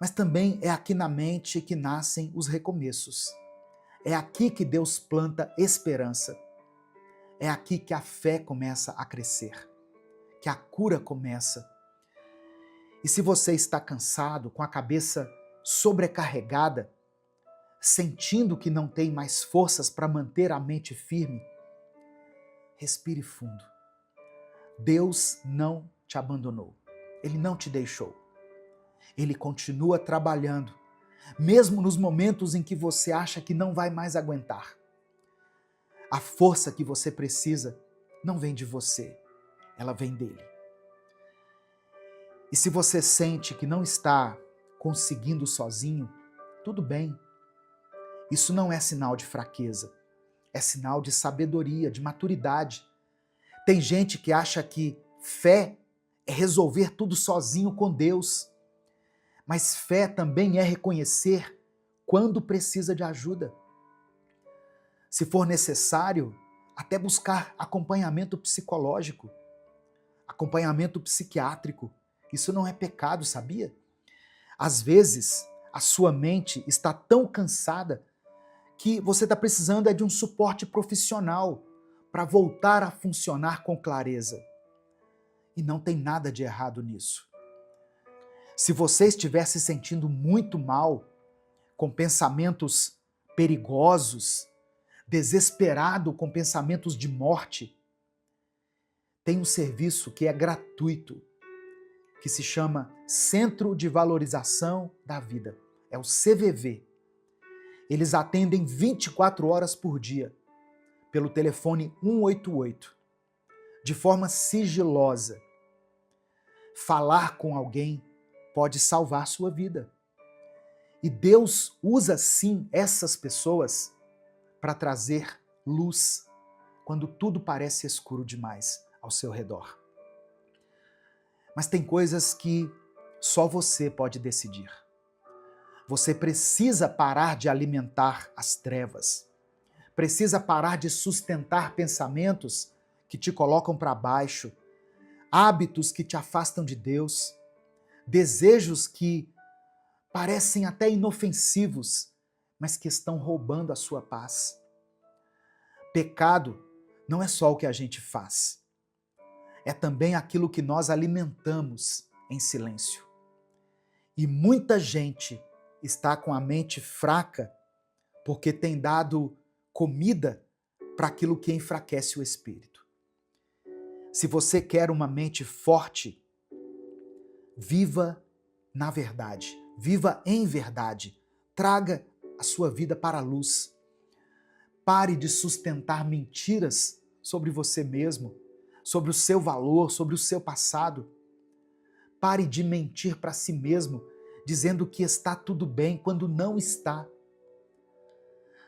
Mas também é aqui na mente que nascem os recomeços. É aqui que Deus planta esperança. É aqui que a fé começa a crescer, que a cura começa. E se você está cansado, com a cabeça sobrecarregada, sentindo que não tem mais forças para manter a mente firme, respire fundo. Deus não te abandonou. Ele não te deixou. Ele continua trabalhando, mesmo nos momentos em que você acha que não vai mais aguentar. A força que você precisa não vem de você, ela vem dele. E se você sente que não está conseguindo sozinho, tudo bem. Isso não é sinal de fraqueza, é sinal de sabedoria, de maturidade. Tem gente que acha que fé é resolver tudo sozinho com Deus. Mas fé também é reconhecer quando precisa de ajuda. Se for necessário, até buscar acompanhamento psicológico, acompanhamento psiquiátrico. Isso não é pecado, sabia? Às vezes, a sua mente está tão cansada que você está precisando de um suporte profissional para voltar a funcionar com clareza. E não tem nada de errado nisso. Se você estiver se sentindo muito mal, com pensamentos perigosos, desesperado com pensamentos de morte, tem um serviço que é gratuito, que se chama Centro de Valorização da Vida. É o CVV. Eles atendem 24 horas por dia pelo telefone 188, de forma sigilosa. Falar com alguém pode salvar sua vida. E Deus usa sim essas pessoas para trazer luz quando tudo parece escuro demais ao seu redor. Mas tem coisas que só você pode decidir. Você precisa parar de alimentar as trevas. Precisa parar de sustentar pensamentos que te colocam para baixo, hábitos que te afastam de Deus, desejos que parecem até inofensivos, mas que estão roubando a sua paz. Pecado não é só o que a gente faz, é também aquilo que nós alimentamos em silêncio. E muita gente está com a mente fraca porque tem dado comida para aquilo que enfraquece o espírito. Se você quer uma mente forte, viva na verdade, viva em verdade, traga a sua vida para a luz. Pare de sustentar mentiras sobre você mesmo, sobre o seu valor, sobre o seu passado. Pare de mentir para si mesmo, dizendo que está tudo bem quando não está.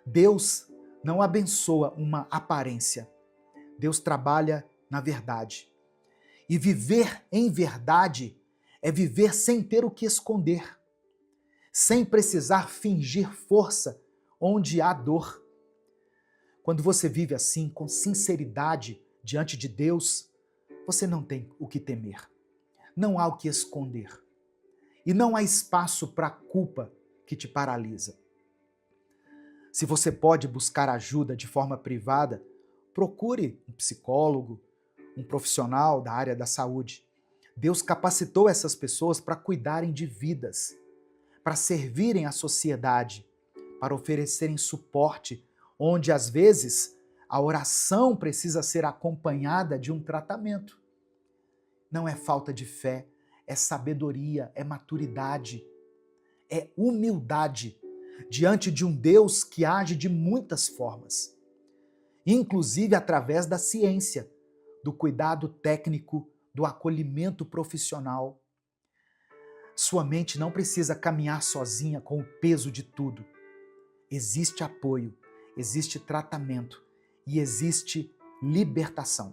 Deus não abençoa uma aparência. Deus trabalha na verdade. E viver em verdade é viver sem ter o que esconder, sem precisar fingir força onde há dor. Quando você vive assim, com sinceridade diante de Deus, você não tem o que temer. Não há o que esconder. E não há espaço para a culpa que te paralisa. Se você pode buscar ajuda de forma privada, procure um psicólogo, um profissional da área da saúde. Deus capacitou essas pessoas para cuidarem de vidas, para servirem à sociedade, para oferecerem suporte, onde às vezes a oração precisa ser acompanhada de um tratamento. Não é falta de fé, é sabedoria, é maturidade, é humildade diante de um Deus que age de muitas formas, inclusive através da ciência, do cuidado técnico, do acolhimento profissional. Sua mente não precisa caminhar sozinha com o peso de tudo. Existe apoio, existe tratamento e existe libertação.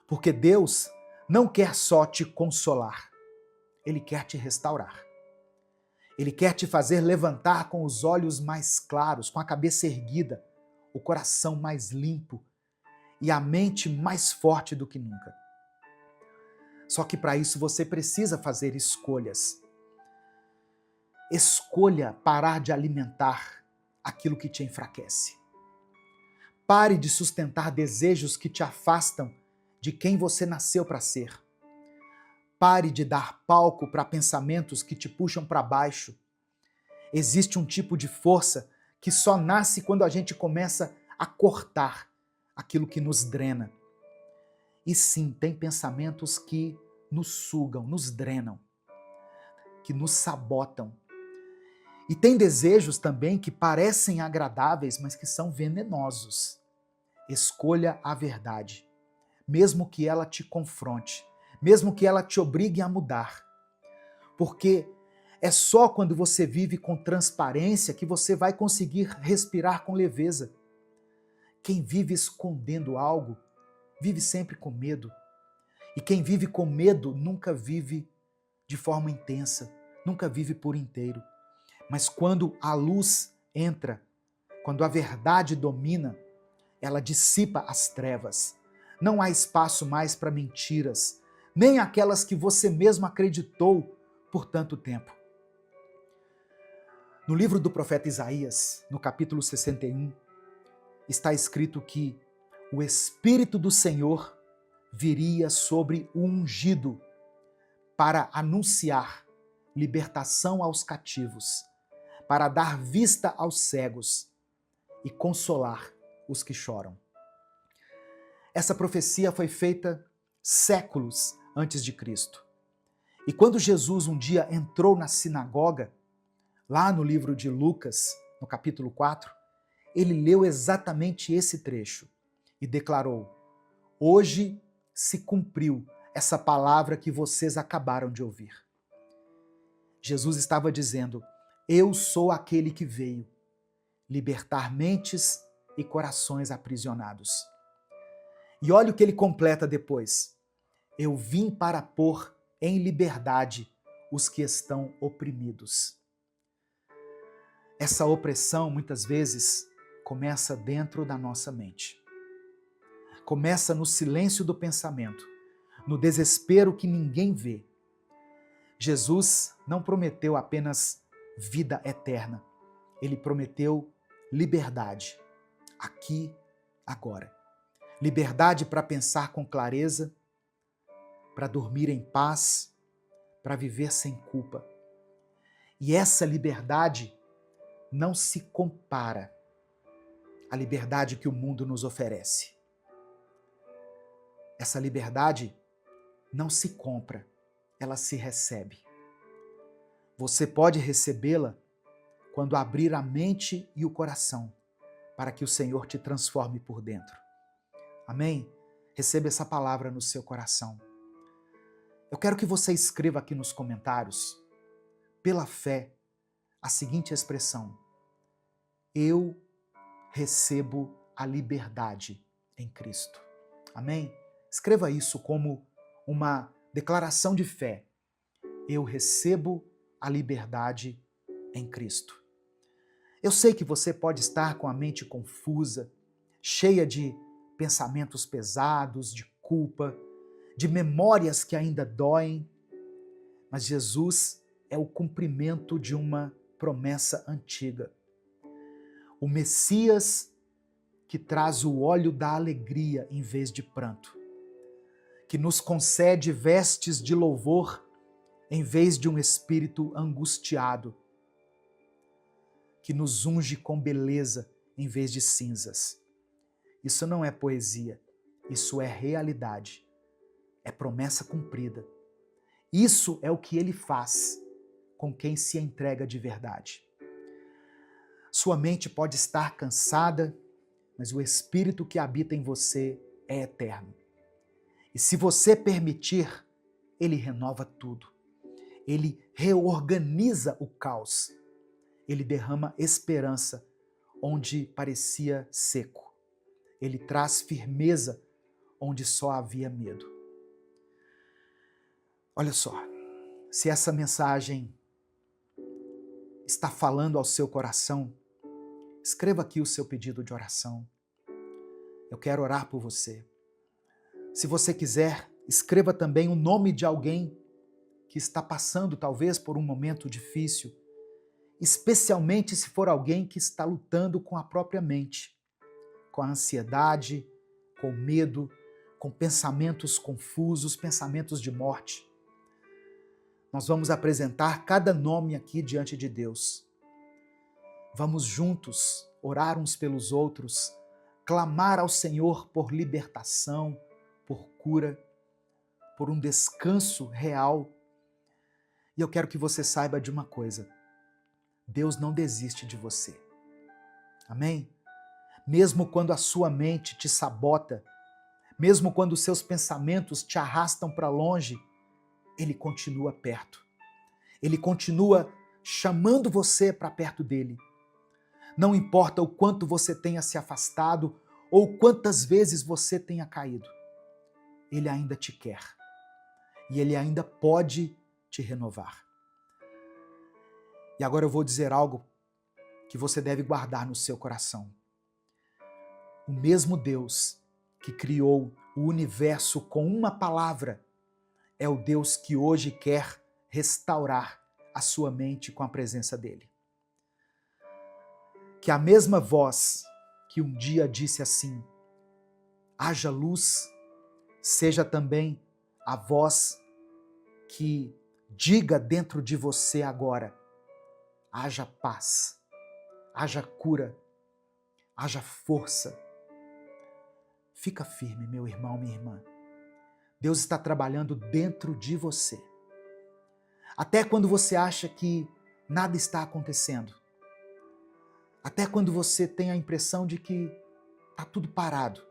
Porque Deus não quer só te consolar, Ele quer te restaurar. Ele quer te fazer levantar com os olhos mais claros, com a cabeça erguida, o coração mais limpo e a mente mais forte do que nunca. Só que para isso você precisa fazer escolhas. Escolha parar de alimentar aquilo que te enfraquece. Pare de sustentar desejos que te afastam de quem você nasceu para ser. Pare de dar palco para pensamentos que te puxam para baixo. Existe um tipo de força que só nasce quando a gente começa a cortar aquilo que nos drena. E sim, tem pensamentos que nos sugam, nos drenam, que nos sabotam. E tem desejos também que parecem agradáveis, mas que são venenosos. Escolha a verdade, mesmo que ela te confronte, mesmo que ela te obrigue a mudar. Porque é só quando você vive com transparência que você vai conseguir respirar com leveza. Quem vive escondendo algo, vive sempre com medo. E quem vive com medo nunca vive de forma intensa, nunca vive por inteiro. Mas quando a luz entra, quando a verdade domina, ela dissipa as trevas. Não há espaço mais para mentiras, nem aquelas que você mesmo acreditou por tanto tempo. No livro do profeta Isaías, no capítulo 61, está escrito que o Espírito do Senhor viria sobre o ungido para anunciar libertação aos cativos, para dar vista aos cegos e consolar os que choram. Essa profecia foi feita séculos antes de Cristo. E quando Jesus um dia entrou na sinagoga, lá no livro de Lucas, no capítulo 4, ele leu exatamente esse trecho e declarou: hoje se cumpriu essa palavra que vocês acabaram de ouvir. Jesus estava dizendo: eu sou aquele que veio libertar mentes e corações aprisionados. E olha o que ele completa depois: eu vim para pôr em liberdade os que estão oprimidos. Essa opressão, muitas vezes, começa dentro da nossa mente. Começa no silêncio do pensamento, no desespero que ninguém vê. Jesus não prometeu apenas vida eterna. Ele prometeu liberdade, aqui, agora. Liberdade para pensar com clareza, para dormir em paz, para viver sem culpa. E essa liberdade não se compara à liberdade que o mundo nos oferece. Essa liberdade não se compra, ela se recebe. Você pode recebê-la quando abrir a mente e o coração para que o Senhor te transforme por dentro. Amém? Receba essa palavra no seu coração. Eu quero que você escreva aqui nos comentários, pela fé, a seguinte expressão: eu recebo a liberdade em Cristo. Amém? Escreva isso como uma declaração de fé. Eu recebo a liberdade em Cristo. Eu sei que você pode estar com a mente confusa, cheia de pensamentos pesados, de culpa, de memórias que ainda doem, mas Jesus é o cumprimento de uma promessa antiga. O Messias que traz o óleo da alegria em vez de pranto, que nos concede vestes de louvor em vez de um espírito angustiado, que nos unge com beleza em vez de cinzas. Isso não é poesia, isso é realidade, é promessa cumprida. Isso é o que ele faz com quem se entrega de verdade. Sua mente pode estar cansada, mas o Espírito que habita em você é eterno. E se você permitir, ele renova tudo. Ele reorganiza o caos. Ele derrama esperança onde parecia seco. Ele traz firmeza onde só havia medo. Olha só, se essa mensagem está falando ao seu coração, escreva aqui o seu pedido de oração. Eu quero orar por você. Se você quiser, escreva também o nome de alguém que está passando talvez por um momento difícil, especialmente se for alguém que está lutando com a própria mente, com a ansiedade, com o medo, com pensamentos confusos, pensamentos de morte. Nós vamos apresentar cada nome aqui diante de Deus. Vamos juntos orar uns pelos outros, clamar ao Senhor por libertação, por cura, por um descanso real. E eu quero que você saiba de uma coisa: Deus não desiste de você. Amém? Mesmo quando a sua mente te sabota, mesmo quando os seus pensamentos te arrastam para longe, Ele continua perto. Ele continua chamando você para perto dele. Não importa o quanto você tenha se afastado ou quantas vezes você tenha caído, Ele ainda te quer. E Ele ainda pode te renovar. E agora eu vou dizer algo que você deve guardar no seu coração. O mesmo Deus que criou o universo com uma palavra é o Deus que hoje quer restaurar a sua mente com a presença dele. Que a mesma voz que um dia disse assim: haja luz, seja também a voz que diga dentro de você agora: haja paz, haja cura, haja força. Fica firme, meu irmão, minha irmã. Deus está trabalhando dentro de você. Até quando você acha que nada está acontecendo, Até quando você tem a impressão de que está tudo parado,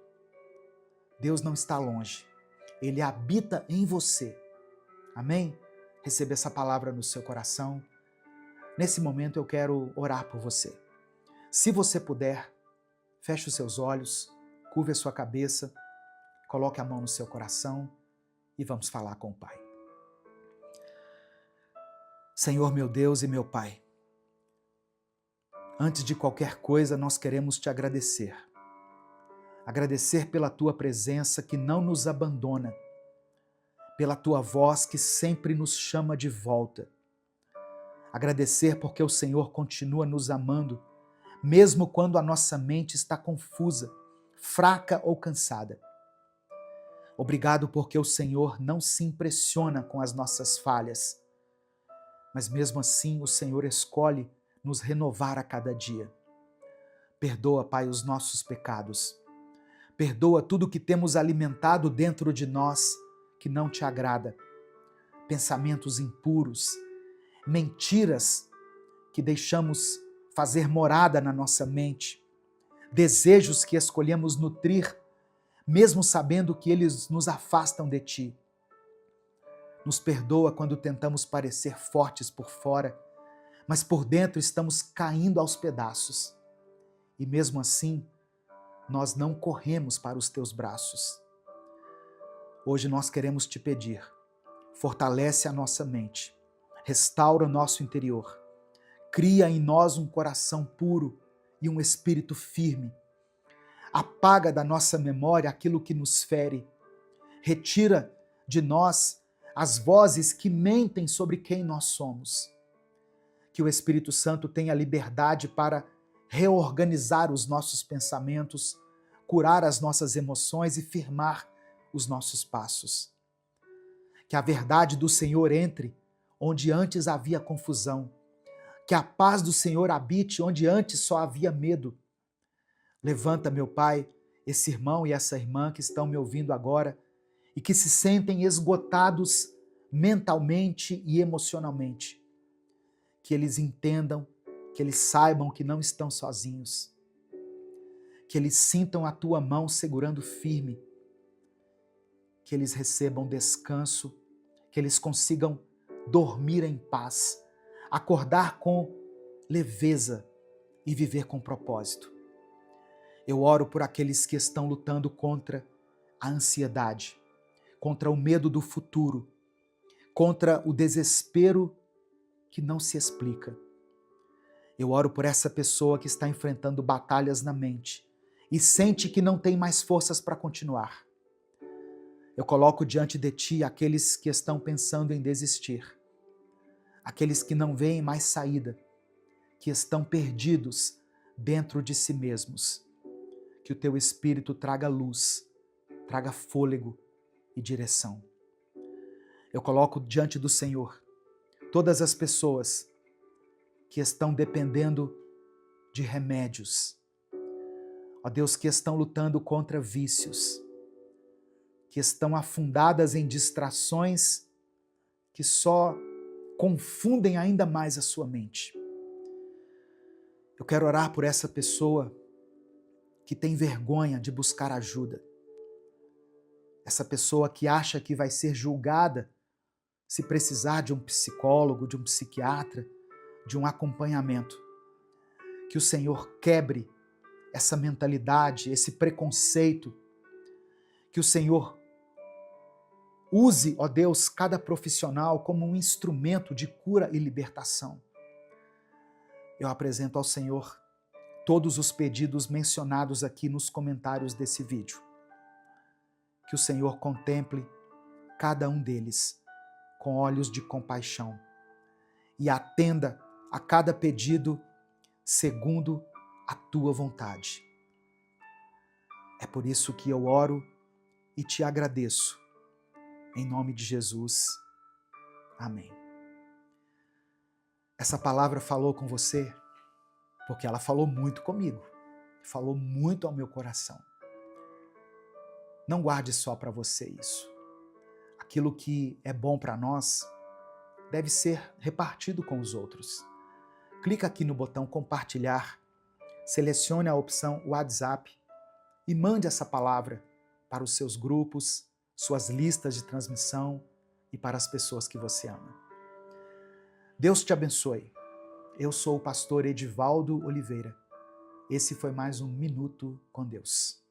Deus não está longe. Ele habita em você. Amém? Receba essa palavra no seu coração. Nesse momento eu quero orar por você. Se você puder, feche os seus olhos, curve a sua cabeça, coloque a mão no seu coração e vamos falar com o Pai. Senhor, meu Deus e meu Pai, antes de qualquer coisa nós queremos te agradecer. Agradecer pela tua presença que não nos abandona, pela tua voz que sempre nos chama de volta. Agradecer porque o Senhor continua nos amando, mesmo quando a nossa mente está confusa, fraca ou cansada. Obrigado porque o Senhor não se impressiona com as nossas falhas, mas mesmo assim o Senhor escolhe nos renovar a cada dia. Perdoa, Pai, os nossos pecados. Perdoa tudo que temos alimentado dentro de nós que não te agrada. Pensamentos impuros, mentiras que deixamos fazer morada na nossa mente, desejos que escolhemos nutrir, mesmo sabendo que eles nos afastam de ti. Nos perdoa quando tentamos parecer fortes por fora, mas por dentro estamos caindo aos pedaços. E mesmo assim, nós não corremos para os teus braços. Hoje nós queremos te pedir, fortalece a nossa mente, restaura o nosso interior, cria em nós um coração puro e um espírito firme. Apaga da nossa memória aquilo que nos fere, retira de nós as vozes que mentem sobre quem nós somos. Que o Espírito Santo tenha liberdade para reorganizar os nossos pensamentos, curar as nossas emoções e firmar os nossos passos. Que a verdade do Senhor entre onde antes havia confusão. Que a paz do Senhor habite onde antes só havia medo. Levanta, meu Pai, esse irmão e essa irmã que estão me ouvindo agora e que se sentem esgotados mentalmente e emocionalmente. Que eles entendam, que eles saibam que não estão sozinhos. Que eles sintam a tua mão segurando firme. Que eles recebam descanso, que eles consigam dormir em paz, acordar com leveza e viver com propósito. Eu oro por aqueles que estão lutando contra a ansiedade, contra o medo do futuro, contra o desespero que não se explica. Eu oro por essa pessoa que está enfrentando batalhas na mente e sente que não tem mais forças para continuar. Eu coloco diante de ti aqueles que estão pensando em desistir, aqueles que não veem mais saída, que estão perdidos dentro de si mesmos. Que o teu Espírito traga luz, traga fôlego e direção. Eu coloco diante do Senhor todas as pessoas que estão dependendo de remédios. Ó Deus, que estão lutando contra vícios, que estão afundadas em distrações que só confundem ainda mais a sua mente. Eu quero orar por essa pessoa que tem vergonha de buscar ajuda. Essa pessoa que acha que vai ser julgada se precisar de um psicólogo, de um psiquiatra, de um acompanhamento. Que o Senhor quebre essa mentalidade, esse preconceito. Que o Senhor use, ó Deus, cada profissional como um instrumento de cura e libertação. Eu apresento ao Senhor todos os pedidos mencionados aqui nos comentários desse vídeo. Que o Senhor contemple cada um deles com olhos de compaixão e atenda a cada pedido segundo a tua vontade. É por isso que eu oro e te agradeço. Em nome de Jesus. Amém. Essa palavra falou com você porque ela falou muito comigo, falou muito ao meu coração. Não guarde só para você isso. Aquilo que é bom para nós deve ser repartido com os outros. Clica aqui no botão compartilhar selecione a opção WhatsApp e mande essa palavra para os seus grupos, suas listas de transmissão e para as pessoas que você ama. Deus te abençoe. Eu sou o pastor Edivaldo Oliveira. Esse foi mais um Minuto com Deus.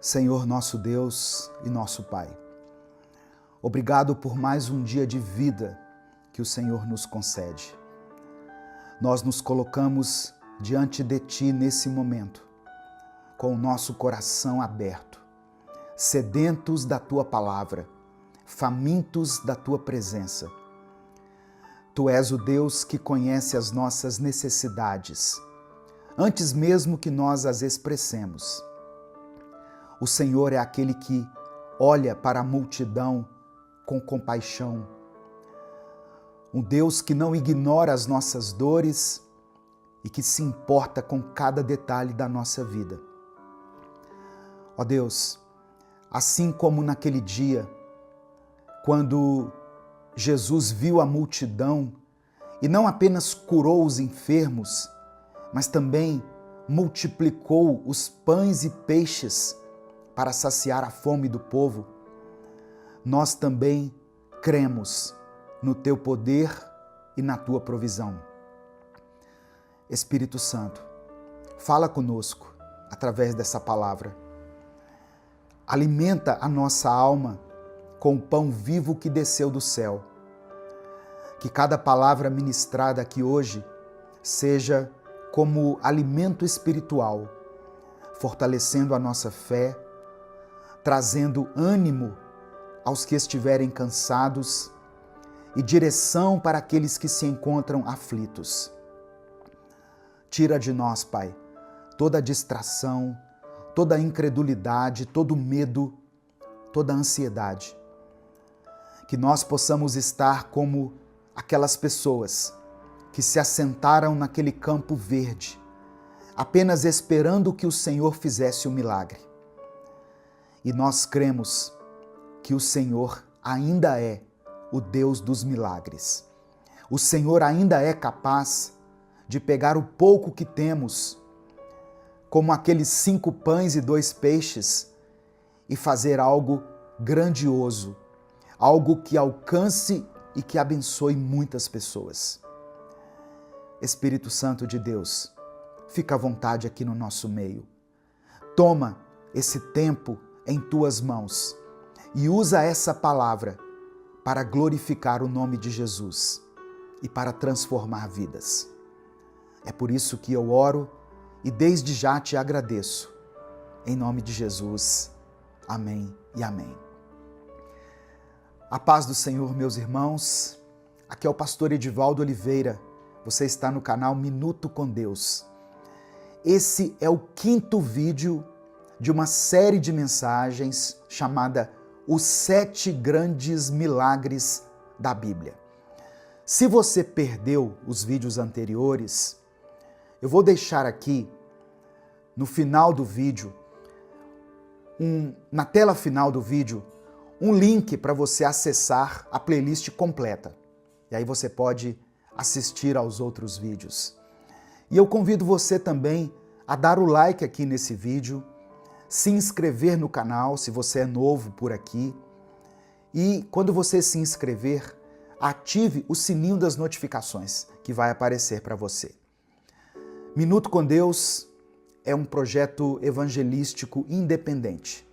Senhor nosso Deus e nosso Pai, obrigado por mais um dia de vida que o Senhor nos concede. Nós nos colocamos diante de Ti nesse momento, com o nosso coração aberto, sedentos da Tua palavra, famintos da Tua presença. Tu és o Deus que conhece as nossas necessidades, antes mesmo que nós as expressemos. O Senhor é aquele que olha para a multidão com compaixão. Um Deus que não ignora as nossas dores e que se importa com cada detalhe da nossa vida. Ó Deus, assim como naquele dia, quando Jesus viu a multidão e não apenas curou os enfermos, mas também multiplicou os pães e peixes para saciar a fome do povo, nós também cremos no Teu poder e na Tua provisão. Espírito Santo, fala conosco através dessa palavra. Alimenta a nossa alma com o pão vivo que desceu do céu. Que cada palavra ministrada aqui hoje seja como alimento espiritual, fortalecendo a nossa fé, trazendo ânimo aos que estiverem cansados e direção para aqueles que se encontram aflitos. Tira de nós, Pai, toda distração, toda incredulidade, todo medo, toda ansiedade. Que nós possamos estar como aquelas pessoas que se assentaram naquele campo verde, apenas esperando que o Senhor fizesse o milagre. E nós cremos que o Senhor ainda é o Deus dos milagres. O Senhor ainda é capaz de pegar o pouco que temos, como aqueles 5 pães e 2 peixes, e fazer algo grandioso, algo que alcance e que abençoe muitas pessoas. Espírito Santo de Deus, fica à vontade aqui no nosso meio. Toma esse tempo em Tuas mãos e usa essa palavra para glorificar o nome de Jesus e para transformar vidas. É por isso que eu oro e desde já te agradeço. Em nome de Jesus. Amém e amém. A paz do Senhor, meus irmãos. Aqui é o pastor Edivaldo Oliveira. Você está no canal Minuto com Deus. Esse é o 5º vídeo de uma série de mensagens chamada Os 7 Grandes Milagres da Bíblia. Se você perdeu os vídeos anteriores, eu vou deixar aqui no final do vídeo, na tela final do vídeo, um link para você acessar a playlist completa. E aí você pode assistir aos outros vídeos. E eu convido você também a dar o like aqui nesse vídeo, se inscrever no canal se você é novo por aqui e quando você se inscrever, ative o sininho das notificações que vai aparecer para você. Minuto com Deus é um projeto evangelístico independente.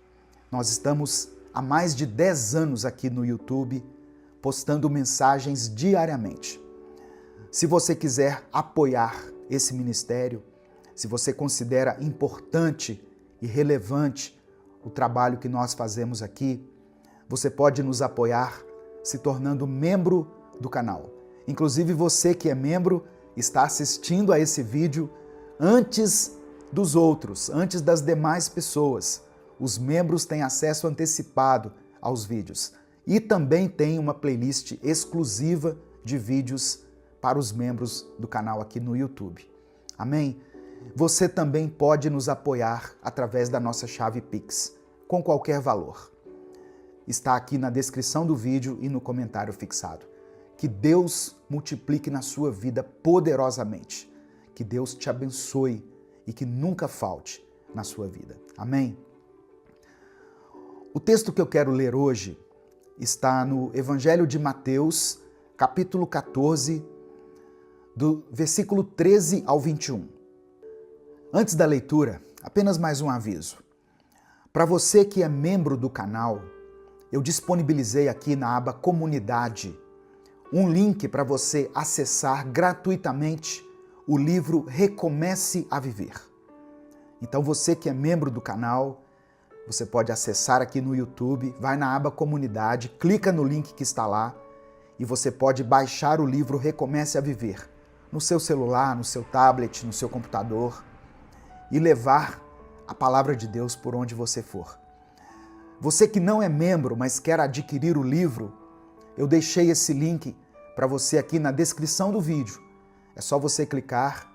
Nós estamos há mais de 10 anos aqui no YouTube postando mensagens diariamente. Se você quiser apoiar esse ministério, se você considera importante e relevante o trabalho que nós fazemos aqui, você pode nos apoiar se tornando membro do canal. Inclusive você que é membro está assistindo a esse vídeo antes dos outros, antes das demais pessoas. Os membros têm acesso antecipado aos vídeos e também tem uma playlist exclusiva de vídeos para os membros do canal aqui no YouTube. Amém? Você também pode nos apoiar através da nossa chave Pix, com qualquer valor. Está aqui na descrição do vídeo e no comentário fixado. Que Deus multiplique na sua vida poderosamente. Que Deus te abençoe e que nunca falte na sua vida. Amém? O texto que eu quero ler hoje está no Evangelho de Mateus, capítulo 14, do versículo 13 ao 21. Antes da leitura, apenas mais um aviso. Para você que é membro do canal, eu disponibilizei aqui na aba Comunidade um link para você acessar gratuitamente o livro Recomece a Viver. Então você que é membro do canal, você pode acessar aqui no YouTube, vai na aba Comunidade, clica no link que está lá e você pode baixar o livro Recomece a Viver no seu celular, no seu tablet, no seu computador e levar a palavra de Deus por onde você for. Você que não é membro, mas quer adquirir o livro, eu deixei esse link para você aqui na descrição do vídeo. É só você clicar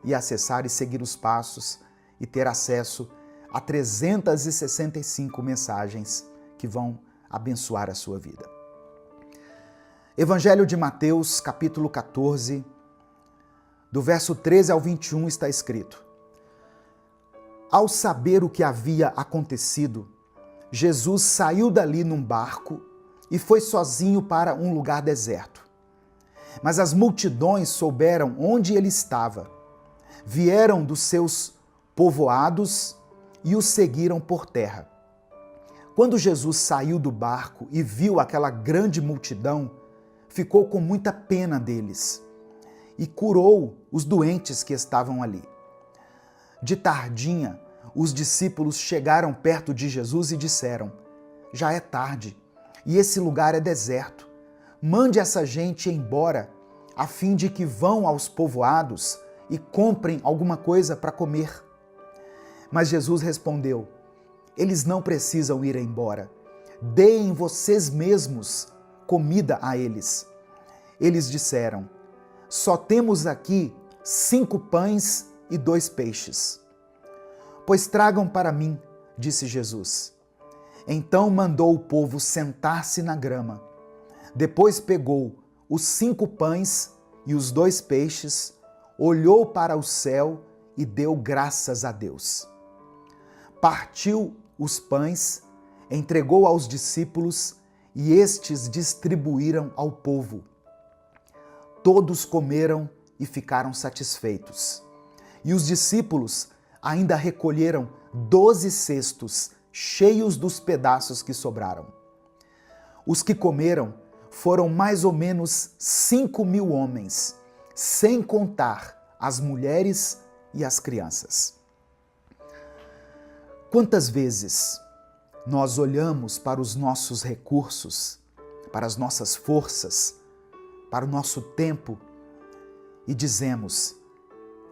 e acessar e seguir os passos e ter acesso a 365 mensagens que vão abençoar a sua vida. Evangelho de Mateus, capítulo 14, do verso 13 ao 21 está escrito: Ao saber o que havia acontecido, Jesus saiu dali num barco e foi sozinho para um lugar deserto. Mas as multidões souberam onde ele estava, vieram dos seus povoados e o seguiram por terra. Quando Jesus saiu do barco e viu aquela grande multidão, ficou com muita pena deles e curou os doentes que estavam ali. De tardinha, os discípulos chegaram perto de Jesus e disseram: Já é tarde e esse lugar é deserto. Mande essa gente embora, a fim de que vão aos povoados e comprem alguma coisa para comer. Mas Jesus respondeu: Eles não precisam ir embora. Deem vocês mesmos comida a eles. Eles disseram: Só temos aqui 5 pães e 2 peixes. Pois tragam para mim, disse Jesus. Então mandou o povo sentar-se na grama. Depois pegou os 5 pães e os 2 peixes, olhou para o céu e deu graças a Deus. Partiu os pães, entregou aos discípulos e estes distribuíram ao povo. Todos comeram e ficaram satisfeitos. E os discípulos ainda recolheram 12 cestos cheios dos pedaços que sobraram. Os que comeram foram mais ou menos 5.000 homens, sem contar as mulheres e as crianças. Quantas vezes nós olhamos para os nossos recursos, para as nossas forças, para o nosso tempo e dizemos: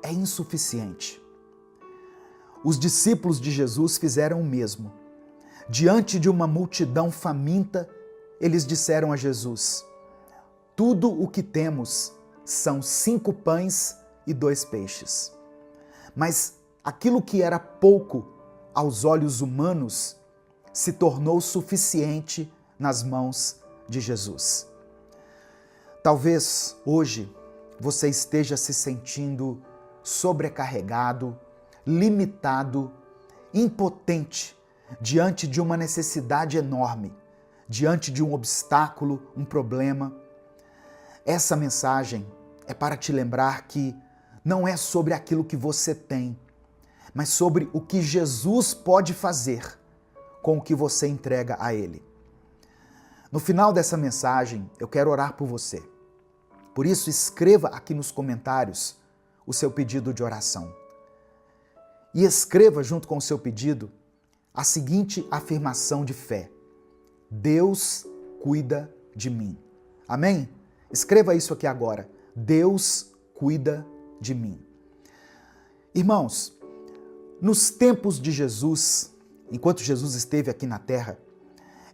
é insuficiente. Os discípulos de Jesus fizeram o mesmo. Diante de uma multidão faminta, eles disseram a Jesus: Tudo o que temos são 5 pães e 2 peixes. Mas aquilo que era pouco aos olhos humanos se tornou suficiente nas mãos de Jesus. Talvez hoje você esteja se sentindo sobrecarregado, limitado, impotente diante de uma necessidade enorme, diante de um obstáculo, um problema. Essa mensagem é para te lembrar que não é sobre aquilo que você tem, mas sobre o que Jesus pode fazer com o que você entrega a Ele. No final dessa mensagem, eu quero orar por você. Por isso, escreva aqui nos comentários o seu pedido de oração. E escreva junto com o seu pedido a seguinte afirmação de fé: Deus cuida de mim. Amém? Escreva isso aqui agora. Deus cuida de mim. Irmãos, nos tempos de Jesus, enquanto Jesus esteve aqui na terra,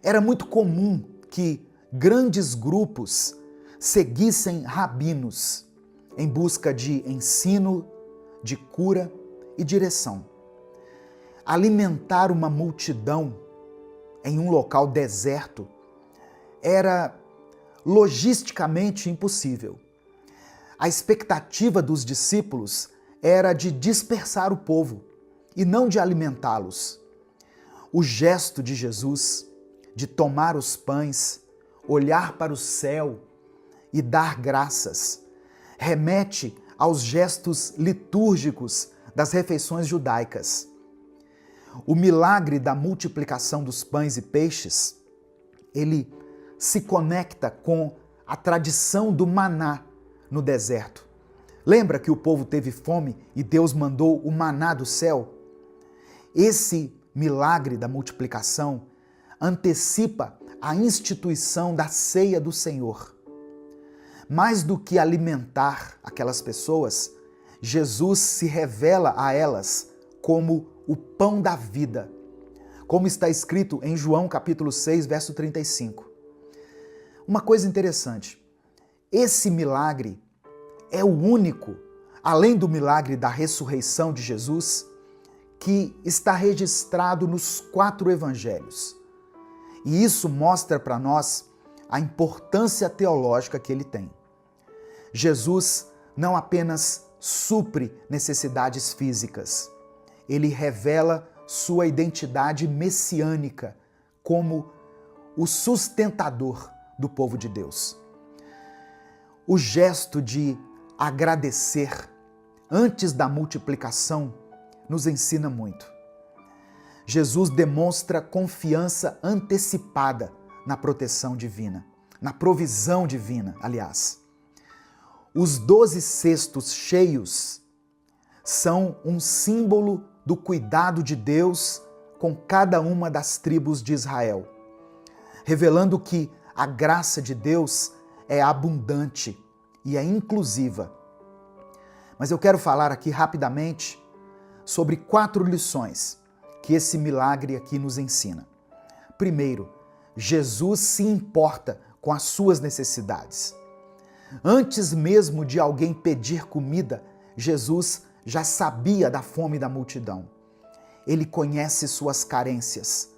era muito comum que grandes grupos seguissem rabinos em busca de ensino, de cura e direção. Alimentar uma multidão em um local deserto era logisticamente impossível. A expectativa dos discípulos era de dispersar o povo e não de alimentá-los. O gesto de Jesus de tomar os pães, olhar para o céu e dar graças remete aos gestos litúrgicos das refeições judaicas. O milagre da multiplicação dos pães e peixes, ele se conecta com a tradição do maná no deserto. Lembra que o povo teve fome e Deus mandou o maná do céu? Esse milagre da multiplicação antecipa a instituição da ceia do Senhor. Mais do que alimentar aquelas pessoas, Jesus se revela a elas como o pão da vida, como está escrito em João capítulo 6, verso 35. Uma coisa interessante, esse milagre é o único, além do milagre da ressurreição de Jesus, que está registrado nos 4 evangelhos. E isso mostra para nós a importância teológica que ele tem. Jesus não apenas supre necessidades físicas, ele revela sua identidade messiânica como o sustentador do povo de Deus. O gesto de agradecer antes da multiplicação nos ensina muito. Jesus demonstra confiança antecipada na proteção divina, na provisão divina, aliás. Os 12 cestos cheios são um símbolo do cuidado de Deus com cada uma das tribos de Israel, revelando que a graça de Deus é abundante e é inclusiva. Mas eu quero falar aqui rapidamente sobre 4 lições que esse milagre aqui nos ensina. Primeiro, Jesus se importa com as suas necessidades. Antes mesmo de alguém pedir comida, Jesus já sabia da fome da multidão. Ele conhece suas carências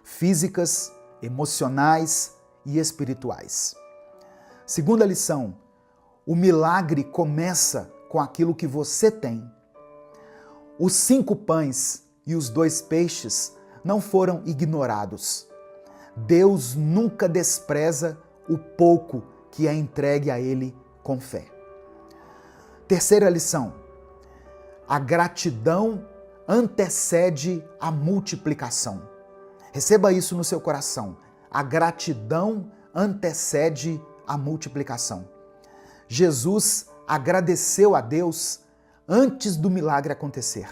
físicas, emocionais e espirituais. Segunda lição, o milagre começa com aquilo que você tem. Os 5 pães e os 2 peixes não foram ignorados. Deus nunca despreza o pouco que é entregue a Ele com fé. Terceira lição, a gratidão antecede a multiplicação. Receba isso no seu coração. A gratidão antecede a multiplicação. Jesus agradeceu a Deus antes do milagre acontecer.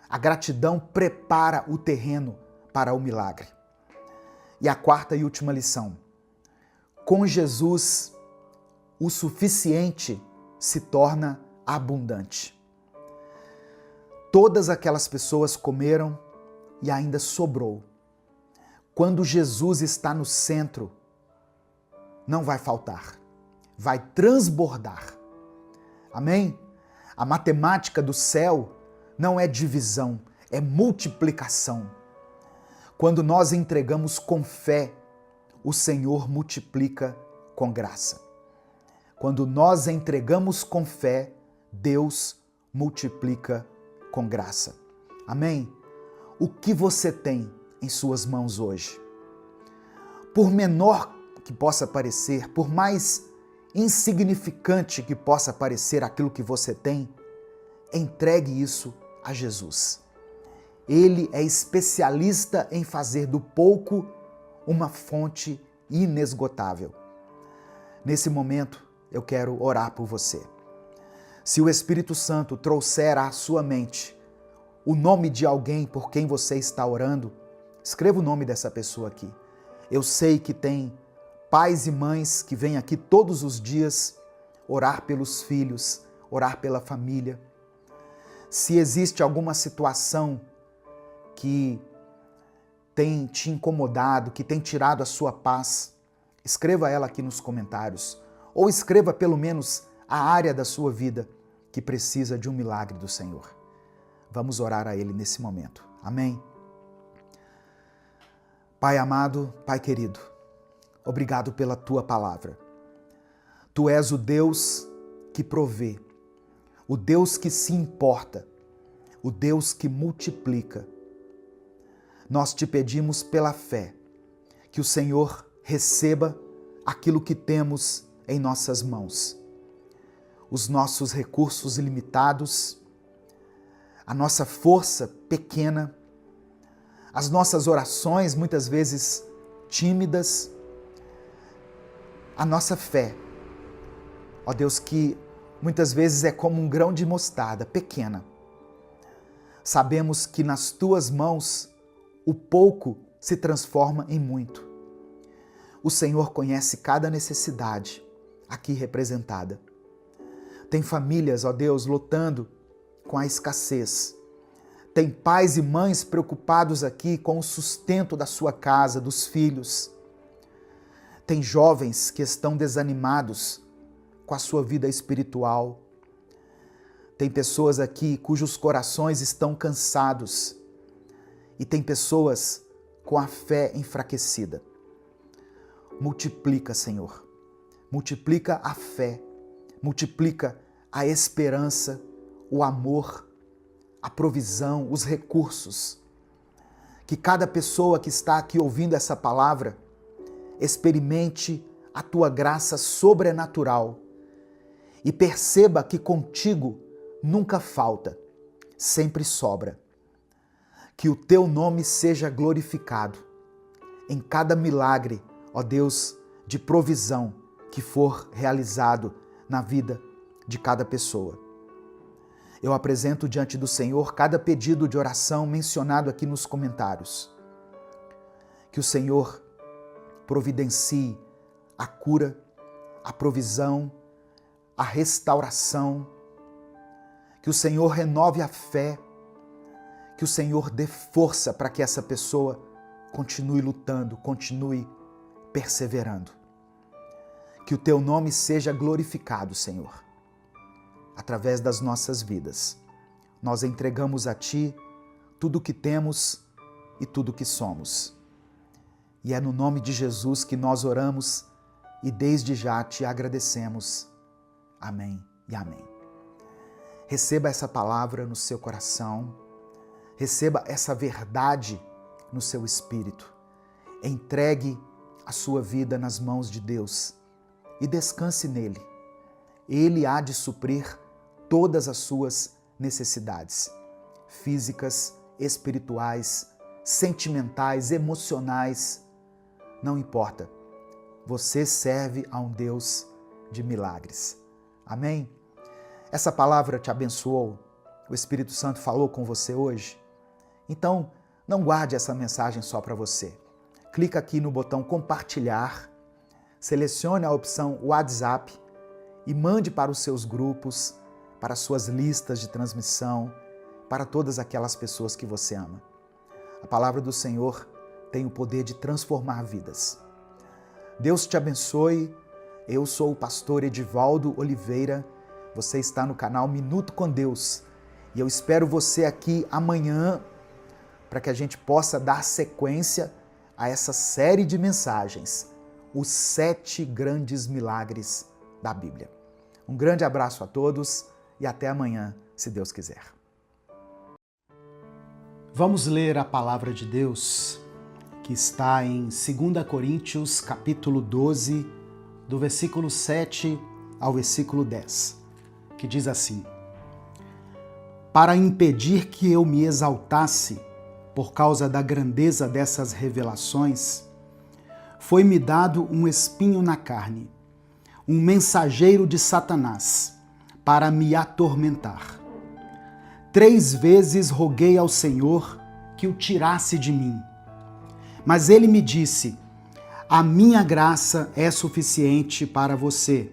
A gratidão prepara o terreno para o milagre. E a quarta e última lição. Com Jesus, o suficiente se torna abundante. Todas aquelas pessoas comeram e ainda sobrou. Quando Jesus está no centro, não vai faltar, vai transbordar. Amém? A matemática do céu não é divisão, é multiplicação. Quando nós entregamos com fé, o Senhor multiplica com graça. Quando nós entregamos com fé, Deus multiplica com graça. Amém? O que você tem em suas mãos hoje? Por menor que possa parecer, por mais insignificante que possa parecer aquilo que você tem, entregue isso a Jesus. Ele é especialista em fazer do pouco uma fonte inesgotável. Nesse momento, eu quero orar por você. Se o Espírito Santo trouxer à sua mente o nome de alguém por quem você está orando, escreva o nome dessa pessoa aqui. Eu sei que tem pais e mães que vêm aqui todos os dias orar pelos filhos, orar pela família. Se existe alguma situação que tem te incomodado, que tem tirado a sua paz, Escreva ela aqui nos comentários, ou escreva pelo menos a área da sua vida que precisa de um milagre do Senhor. Vamos orar a Ele nesse momento. Amém? Pai amado, Pai querido, obrigado pela Tua palavra. Tu és o Deus que provê, o Deus que se importa, o Deus que multiplica. Nós te pedimos pela fé que o Senhor receba aquilo que temos em nossas mãos. Os nossos recursos ilimitados, a nossa força pequena, as nossas orações muitas vezes tímidas, a nossa fé, ó Deus, que muitas vezes é como um grão de mostarda, pequena. Sabemos que nas Tuas mãos o pouco se transforma em muito. O Senhor conhece cada necessidade aqui representada. Tem famílias, ó Deus, lutando com a escassez. Tem pais e mães preocupados aqui com o sustento da sua casa, dos filhos. Tem jovens que estão desanimados com a sua vida espiritual. Tem pessoas aqui cujos corações estão cansados. E tem pessoas com a fé enfraquecida. Multiplica, Senhor. Multiplica a fé. Multiplica a esperança, o amor, a provisão, os recursos. Que cada pessoa que está aqui ouvindo essa palavra experimente a Tua graça sobrenatural e perceba que contigo nunca falta, sempre sobra. Que o Teu nome seja glorificado em cada milagre, ó Deus, de provisão que for realizado na vida de cada pessoa. Eu apresento diante do Senhor cada pedido de oração mencionado aqui nos comentários. Que o Senhor providencie a cura, a provisão, a restauração. Que o Senhor renove a fé. Que o Senhor dê força para que essa pessoa continue lutando, continue perseverando. Que o Teu nome seja glorificado, Senhor, através das nossas vidas. Nós entregamos a Ti tudo o que temos e tudo o que somos. E é no nome de Jesus que nós oramos e desde já Te agradecemos. Amém e amém. Receba essa palavra no seu coração. Receba essa verdade no seu espírito. Entregue a sua vida nas mãos de Deus e descanse nele. Ele há de suprir todas as suas necessidades físicas, espirituais, sentimentais, emocionais. Não importa. Você serve a um Deus de milagres. Amém? Essa palavra te abençoou? O Espírito Santo falou com você hoje? Então, não guarde essa mensagem só para você. Clica aqui no botão compartilhar, selecione a opção WhatsApp e mande para os seus grupos, para as suas listas de transmissão, para todas aquelas pessoas que você ama. A palavra do Senhor tem o poder de transformar vidas. Deus te abençoe. Eu sou o pastor Edivaldo Oliveira. Você está no canal Minuto com Deus. E eu espero você aqui amanhã para que a gente possa dar sequência a essa série de mensagens, os 7 grandes milagres da Bíblia. Um grande abraço a todos e até amanhã, se Deus quiser. Vamos ler a palavra de Deus, que está em 2 Coríntios, capítulo 12, do versículo 7 ao versículo 10, que diz assim: Para impedir que eu me exaltasse por causa da grandeza dessas revelações, foi-me dado um espinho na carne, um mensageiro de Satanás, para me atormentar. 3 vezes roguei ao Senhor que o tirasse de mim. Mas ele me disse: a minha graça é suficiente para você,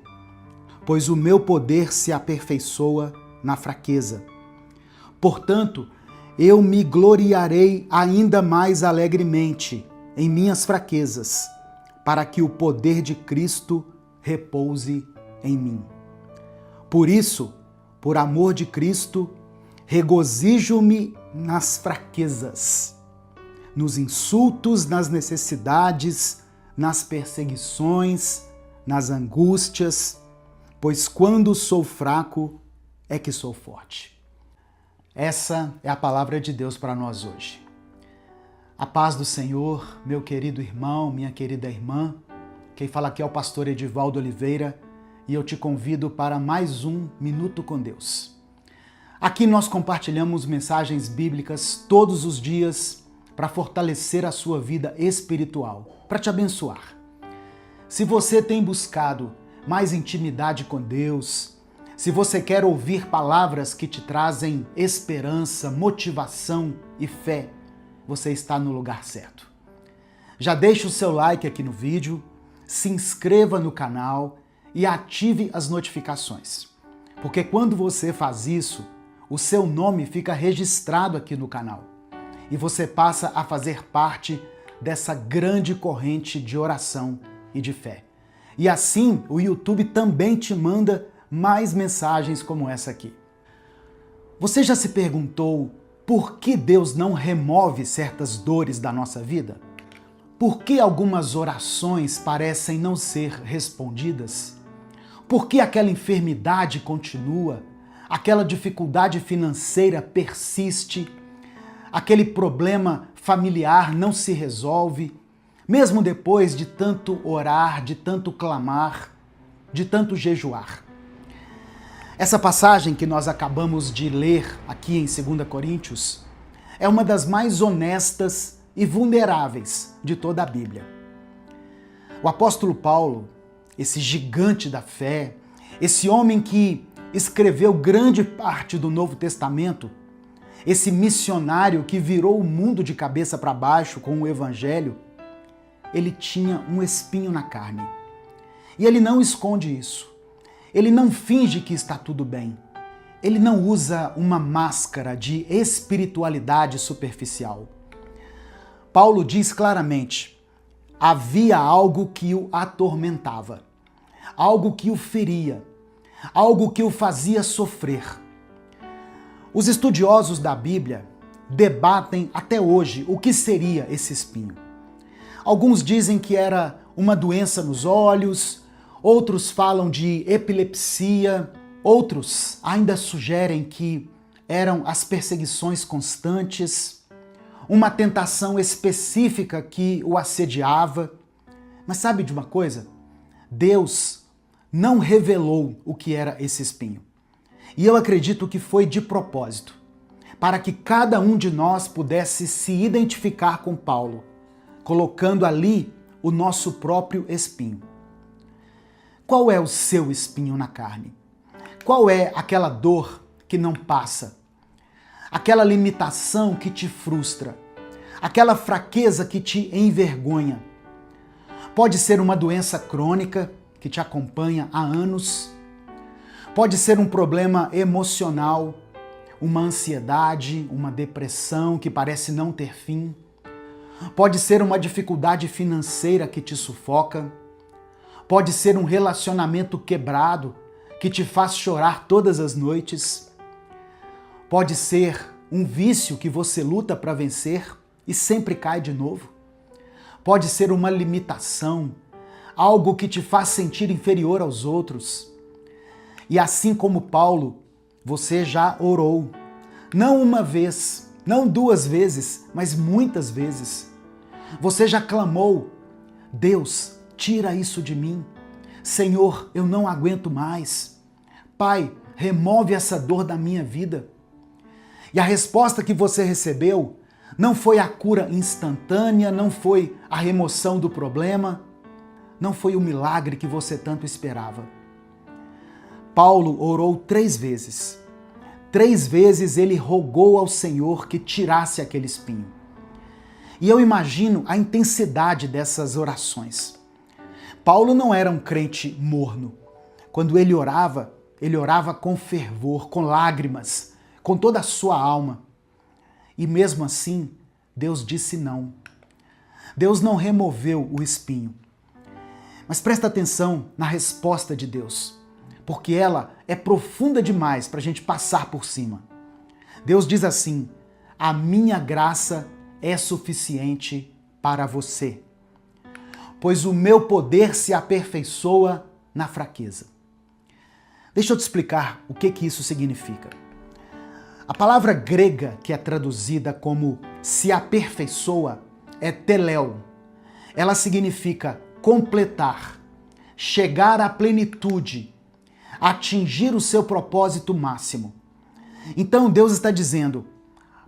pois o meu poder se aperfeiçoa na fraqueza. Portanto, eu me gloriarei ainda mais alegremente em minhas fraquezas, para que o poder de Cristo repouse em mim. Por isso, por amor de Cristo, regozijo-me nas fraquezas, nos insultos, nas necessidades, nas perseguições, nas angústias, pois quando sou fraco é que sou forte. Essa é a palavra de Deus para nós hoje. A paz do Senhor, meu querido irmão, minha querida irmã. Quem fala aqui é o pastor Edivaldo Oliveira e eu te convido para mais um Minuto com Deus. Aqui nós compartilhamos mensagens bíblicas todos os dias para fortalecer a sua vida espiritual, para te abençoar. Se você tem buscado mais intimidade com Deus, se você quer ouvir palavras que te trazem esperança, motivação e fé, você está no lugar certo. Já deixa o seu like aqui no vídeo, se inscreva no canal e ative as notificações. Porque quando você faz isso, o seu nome fica registrado aqui no canal e você passa a fazer parte dessa grande corrente de oração e de fé. E assim, o YouTube também te manda mais mensagens como essa aqui. Você já se perguntou por que Deus não remove certas dores da nossa vida? Por que algumas orações parecem não ser respondidas? Por que aquela enfermidade continua? Aquela dificuldade financeira persiste? Aquele problema familiar não se resolve? Mesmo depois de tanto orar, de tanto clamar, de tanto jejuar. Essa passagem que nós acabamos de ler aqui em 2 Coríntios é uma das mais honestas e vulneráveis de toda a Bíblia. O apóstolo Paulo, esse gigante da fé, esse homem que escreveu grande parte do Novo Testamento, esse missionário que virou o mundo de cabeça para baixo com o Evangelho, ele tinha um espinho na carne. E ele não esconde isso. Ele não finge que está tudo bem. Ele não usa uma máscara de espiritualidade superficial. Paulo diz claramente: havia algo que o atormentava, algo que o feria, algo que o fazia sofrer. Os estudiosos da Bíblia debatem até hoje o que seria esse espinho. Alguns dizem que era uma doença nos olhos, outros falam de epilepsia, outros ainda sugerem que eram as perseguições constantes, uma tentação específica que o assediava. Mas sabe de uma coisa? Deus não revelou o que era esse espinho. E eu acredito que foi de propósito, para que cada um de nós pudesse se identificar com Paulo, colocando ali o nosso próprio espinho. Qual é o seu espinho na carne? Qual é aquela dor que não passa? Aquela limitação que te frustra? Aquela fraqueza que te envergonha? Pode ser uma doença crônica que te acompanha há anos. Pode ser um problema emocional, uma ansiedade, uma depressão que parece não ter fim. Pode ser uma dificuldade financeira que te sufoca. Pode ser um relacionamento quebrado que te faz chorar todas as noites. Pode ser um vício que você luta para vencer e sempre cai de novo. Pode ser uma limitação, algo que te faz sentir inferior aos outros. E assim como Paulo, você já orou. Não uma vez, não duas vezes, mas muitas vezes. Você já clamou: Deus, tira isso de mim. Senhor, eu não aguento mais. Pai, remove essa dor da minha vida. E a resposta que você recebeu não foi a cura instantânea, não foi a remoção do problema, não foi o milagre que você tanto esperava. Paulo orou 3 vezes. 3 vezes ele rogou ao Senhor que tirasse aquele espinho. E eu imagino a intensidade dessas orações. Paulo não era um crente morno. Quando ele orava com fervor, com lágrimas, com toda a sua alma. E mesmo assim, Deus disse não. Deus não removeu o espinho. Mas presta atenção na resposta de Deus, porque ela é profunda demais para a gente passar por cima. Deus diz assim: a minha graça é suficiente para você, pois o meu poder se aperfeiçoa na fraqueza. Deixa eu te explicar o que isso significa. A palavra grega que é traduzida como se aperfeiçoa é teléo. Ela significa completar, chegar à plenitude, atingir o seu propósito máximo. Então Deus está dizendo: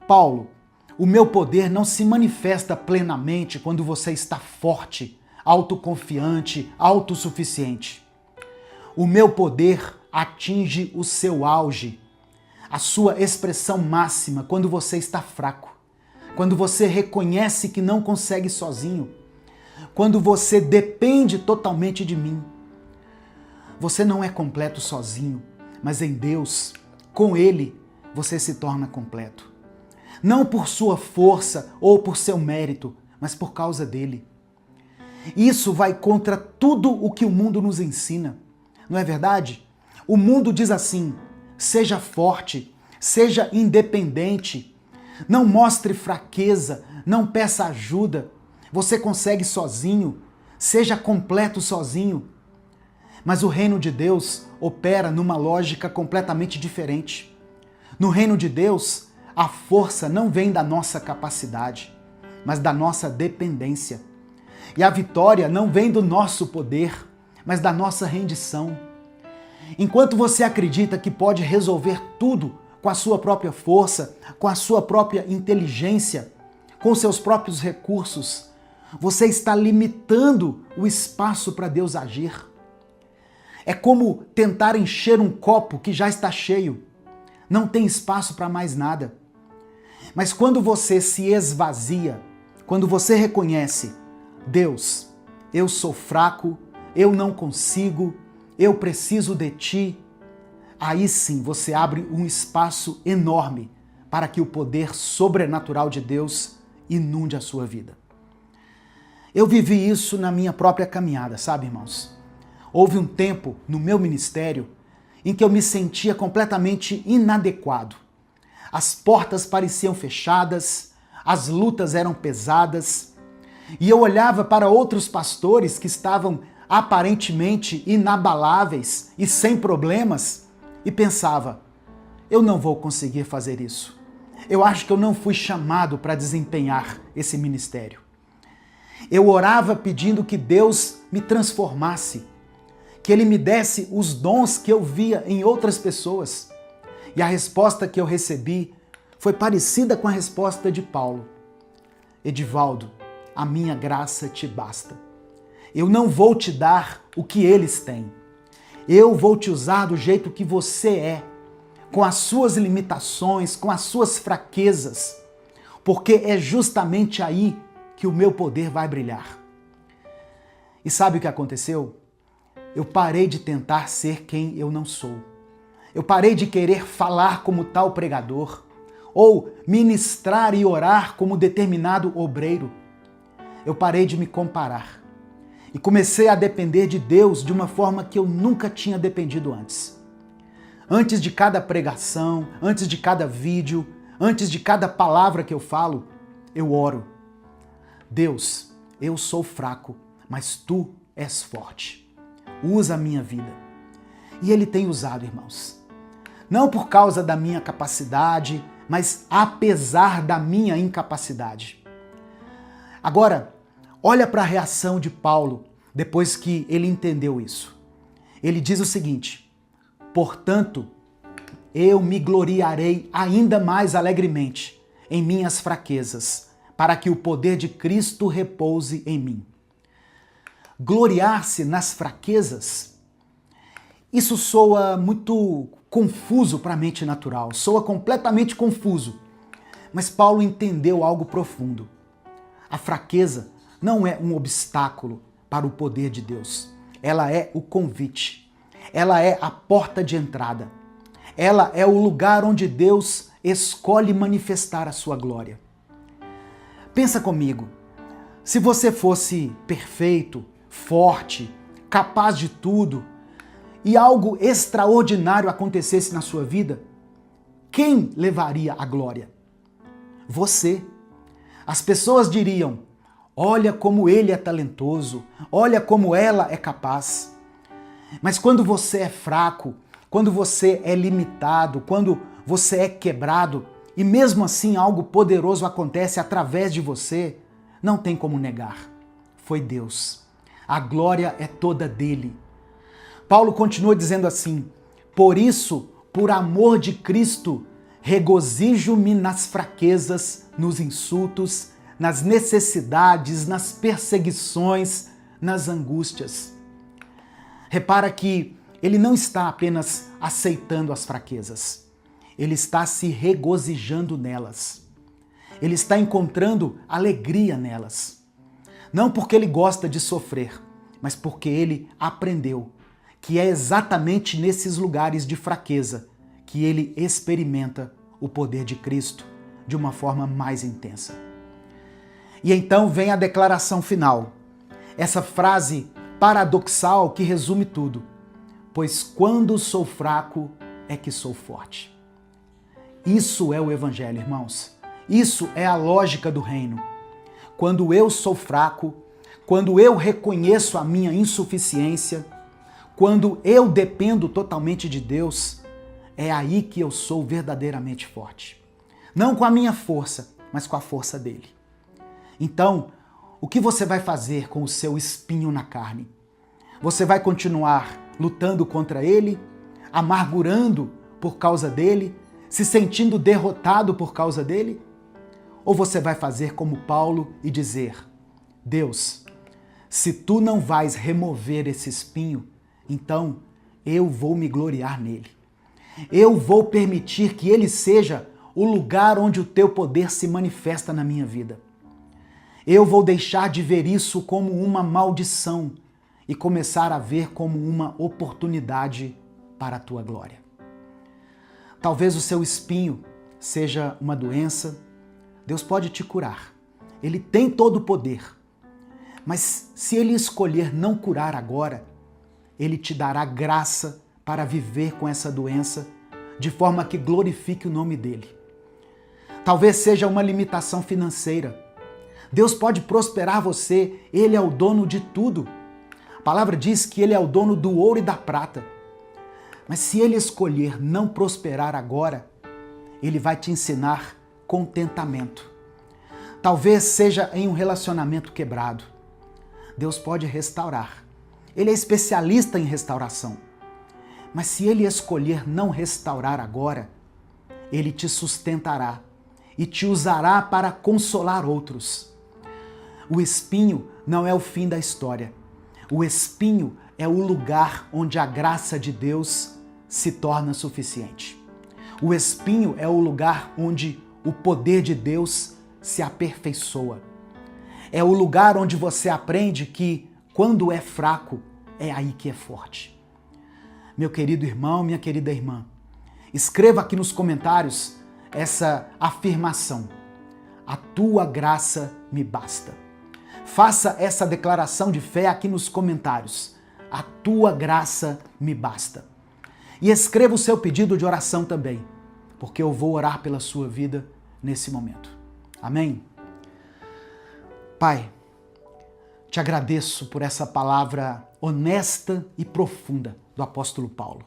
Paulo, o meu poder não se manifesta plenamente quando você está forte, autoconfiante, autossuficiente. O meu poder atinge o seu auge, a sua expressão máxima quando você está fraco, quando você reconhece que não consegue sozinho, quando você depende totalmente de mim. Você não é completo sozinho, mas em Deus, com Ele, você se torna completo. Não por sua força ou por seu mérito, mas por causa dele. Isso vai contra tudo o que o mundo nos ensina, não é verdade? O mundo diz assim: seja forte, seja independente, não mostre fraqueza, não peça ajuda, você consegue sozinho, seja completo sozinho. Mas o reino de Deus opera numa lógica completamente diferente. No reino de Deus, a força não vem da nossa capacidade, mas da nossa dependência. E a vitória não vem do nosso poder, mas da nossa rendição. Enquanto você acredita que pode resolver tudo com a sua própria força, com a sua própria inteligência, com seus próprios recursos, você está limitando o espaço para Deus agir. É como tentar encher um copo que já está cheio. Não tem espaço para mais nada. Mas quando você se esvazia, quando você reconhece: Deus, eu sou fraco, eu não consigo, eu preciso de Ti, aí sim você abre um espaço enorme para que o poder sobrenatural de Deus inunde a sua vida. Eu vivi isso na minha própria caminhada, sabe, irmãos? Houve um tempo no meu ministério em que eu me sentia completamente inadequado. As portas pareciam fechadas, as lutas eram pesadas, e eu olhava para outros pastores que estavam aparentemente inabaláveis e sem problemas e pensava: eu não vou conseguir fazer isso. Eu acho que eu não fui chamado para desempenhar esse ministério. Eu orava pedindo que Deus me transformasse, que Ele me desse os dons que eu via em outras pessoas. E a resposta que eu recebi foi parecida com a resposta de Paulo: Edivaldo, a minha graça te basta. Eu não vou te dar o que eles têm. Eu vou te usar do jeito que você é, com as suas limitações, com as suas fraquezas, porque é justamente aí que o meu poder vai brilhar. E sabe o que aconteceu? Eu parei de tentar ser quem eu não sou. Eu parei de querer falar como tal pregador, ou ministrar e orar como determinado obreiro. Eu parei de me comparar e comecei a depender de Deus de uma forma que eu nunca tinha dependido antes. Antes de cada pregação, antes de cada vídeo, antes de cada palavra que eu falo, eu oro: Deus, eu sou fraco, mas Tu és forte. Usa a minha vida. E Ele tem usado, irmãos. Não por causa da minha capacidade, mas apesar da minha incapacidade. Agora, olha para a reação de Paulo depois que ele entendeu isso. Ele diz o seguinte: portanto, eu me gloriarei ainda mais alegremente em minhas fraquezas, para que o poder de Cristo repouse em mim. Gloriar-se nas fraquezas, isso soa muito confuso para a mente natural, soa completamente confuso. Mas Paulo entendeu algo profundo. A fraqueza não é um obstáculo para o poder de Deus. Ela é o convite. Ela é a porta de entrada. Ela é o lugar onde Deus escolhe manifestar a sua glória. Pensa comigo, se você fosse perfeito, forte, capaz de tudo, e algo extraordinário acontecesse na sua vida, quem levaria a glória? Você. As pessoas diriam: olha como ele é talentoso, olha como ela é capaz. Mas quando você é fraco, quando você é limitado, quando você é quebrado, e mesmo assim algo poderoso acontece através de você, não tem como negar. Foi Deus. A glória é toda dele. Paulo continua dizendo assim: por isso, por amor de Cristo, regozijo-me nas fraquezas, nos insultos, nas necessidades, nas perseguições, nas angústias. Repara que ele não está apenas aceitando as fraquezas, ele está se regozijando nelas. Ele está encontrando alegria nelas. Não porque ele gosta de sofrer, mas porque ele aprendeu que é exatamente nesses lugares de fraqueza que ele experimenta o poder de Cristo de uma forma mais intensa. E então vem a declaração final, essa frase paradoxal que resume tudo: pois quando sou fraco é que sou forte. Isso é o Evangelho, irmãos. Isso é a lógica do reino. Quando eu sou fraco, quando eu reconheço a minha insuficiência, quando eu dependo totalmente de Deus, é aí que eu sou verdadeiramente forte. Não com a minha força, mas com a força dele. Então, o que você vai fazer com o seu espinho na carne? Você vai continuar lutando contra ele, amargurando por causa dele, se sentindo derrotado por causa dele? Ou você vai fazer como Paulo e dizer: Deus, se tu não vais remover esse espinho, então eu vou me gloriar nele. Eu vou permitir que ele seja o lugar onde o teu poder se manifesta na minha vida. Eu vou deixar de ver isso como uma maldição e começar a ver como uma oportunidade para a tua glória. Talvez o seu espinho seja uma doença. Deus pode te curar. Ele tem todo o poder. Mas se ele escolher não curar agora, ele te dará graça para viver com essa doença de forma que glorifique o nome dele. Talvez seja uma limitação financeira. Deus pode prosperar você, ele é o dono de tudo. A palavra diz que ele é o dono do ouro e da prata. Mas se ele escolher não prosperar agora, ele vai te ensinar contentamento. Talvez seja em um relacionamento quebrado. Deus pode restaurar. Ele é especialista em restauração. Mas se ele escolher não restaurar agora, ele te sustentará e te usará para consolar outros. O espinho não é o fim da história. O espinho é o lugar onde a graça de Deus se torna suficiente. O espinho é o lugar onde o poder de Deus se aperfeiçoa. É o lugar onde você aprende que, quando é fraco, é aí que é forte. Meu querido irmão, minha querida irmã, escreva aqui nos comentários essa afirmação: a tua graça me basta. Faça essa declaração de fé aqui nos comentários: a tua graça me basta. E escreva o seu pedido de oração também, porque eu vou orar pela sua vida nesse momento. Amém? Pai, te agradeço por essa palavra honesta e profunda do apóstolo Paulo.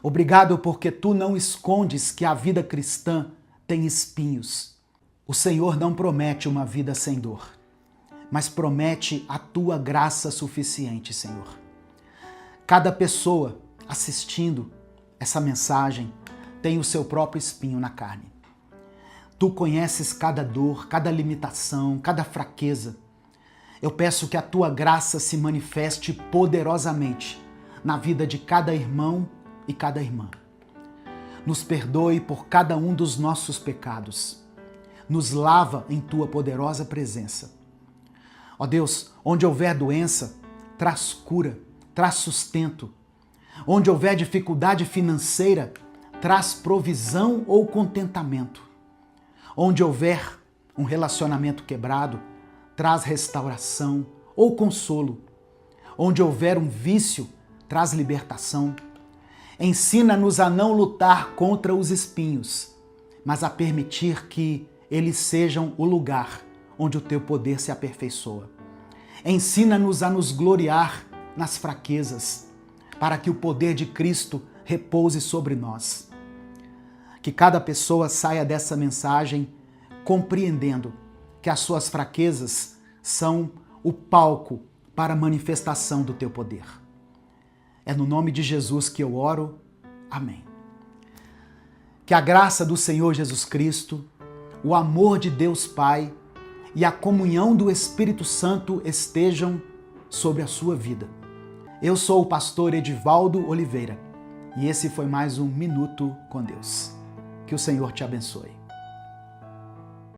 Obrigado porque tu não escondes que a vida cristã tem espinhos. O Senhor não promete uma vida sem dor, mas promete a tua graça suficiente, Senhor. Cada pessoa assistindo essa mensagem tem o seu próprio espinho na carne. Tu conheces cada dor, cada limitação, cada fraqueza. Eu peço que a tua graça se manifeste poderosamente na vida de cada irmão e cada irmã. Nos perdoe por cada um dos nossos pecados. Nos lava em tua poderosa presença. Ó Deus, onde houver doença, traz cura, traz sustento. Onde houver dificuldade financeira, traz provisão ou contentamento. Onde houver um relacionamento quebrado, traz restauração ou consolo. Onde houver um vício, traz libertação. Ensina-nos a não lutar contra os espinhos, mas a permitir que eles sejam o lugar onde o teu poder se aperfeiçoa. Ensina-nos a nos gloriar nas fraquezas, para que o poder de Cristo repouse sobre nós. Que cada pessoa saia dessa mensagem compreendendo que as suas fraquezas são o palco para a manifestação do teu poder. É no nome de Jesus que eu oro. Amém. Que a graça do Senhor Jesus Cristo, o amor de Deus Pai e a comunhão do Espírito Santo estejam sobre a sua vida. Eu sou o pastor Edivaldo Oliveira e esse foi mais um Minuto com Deus. Que o Senhor te abençoe.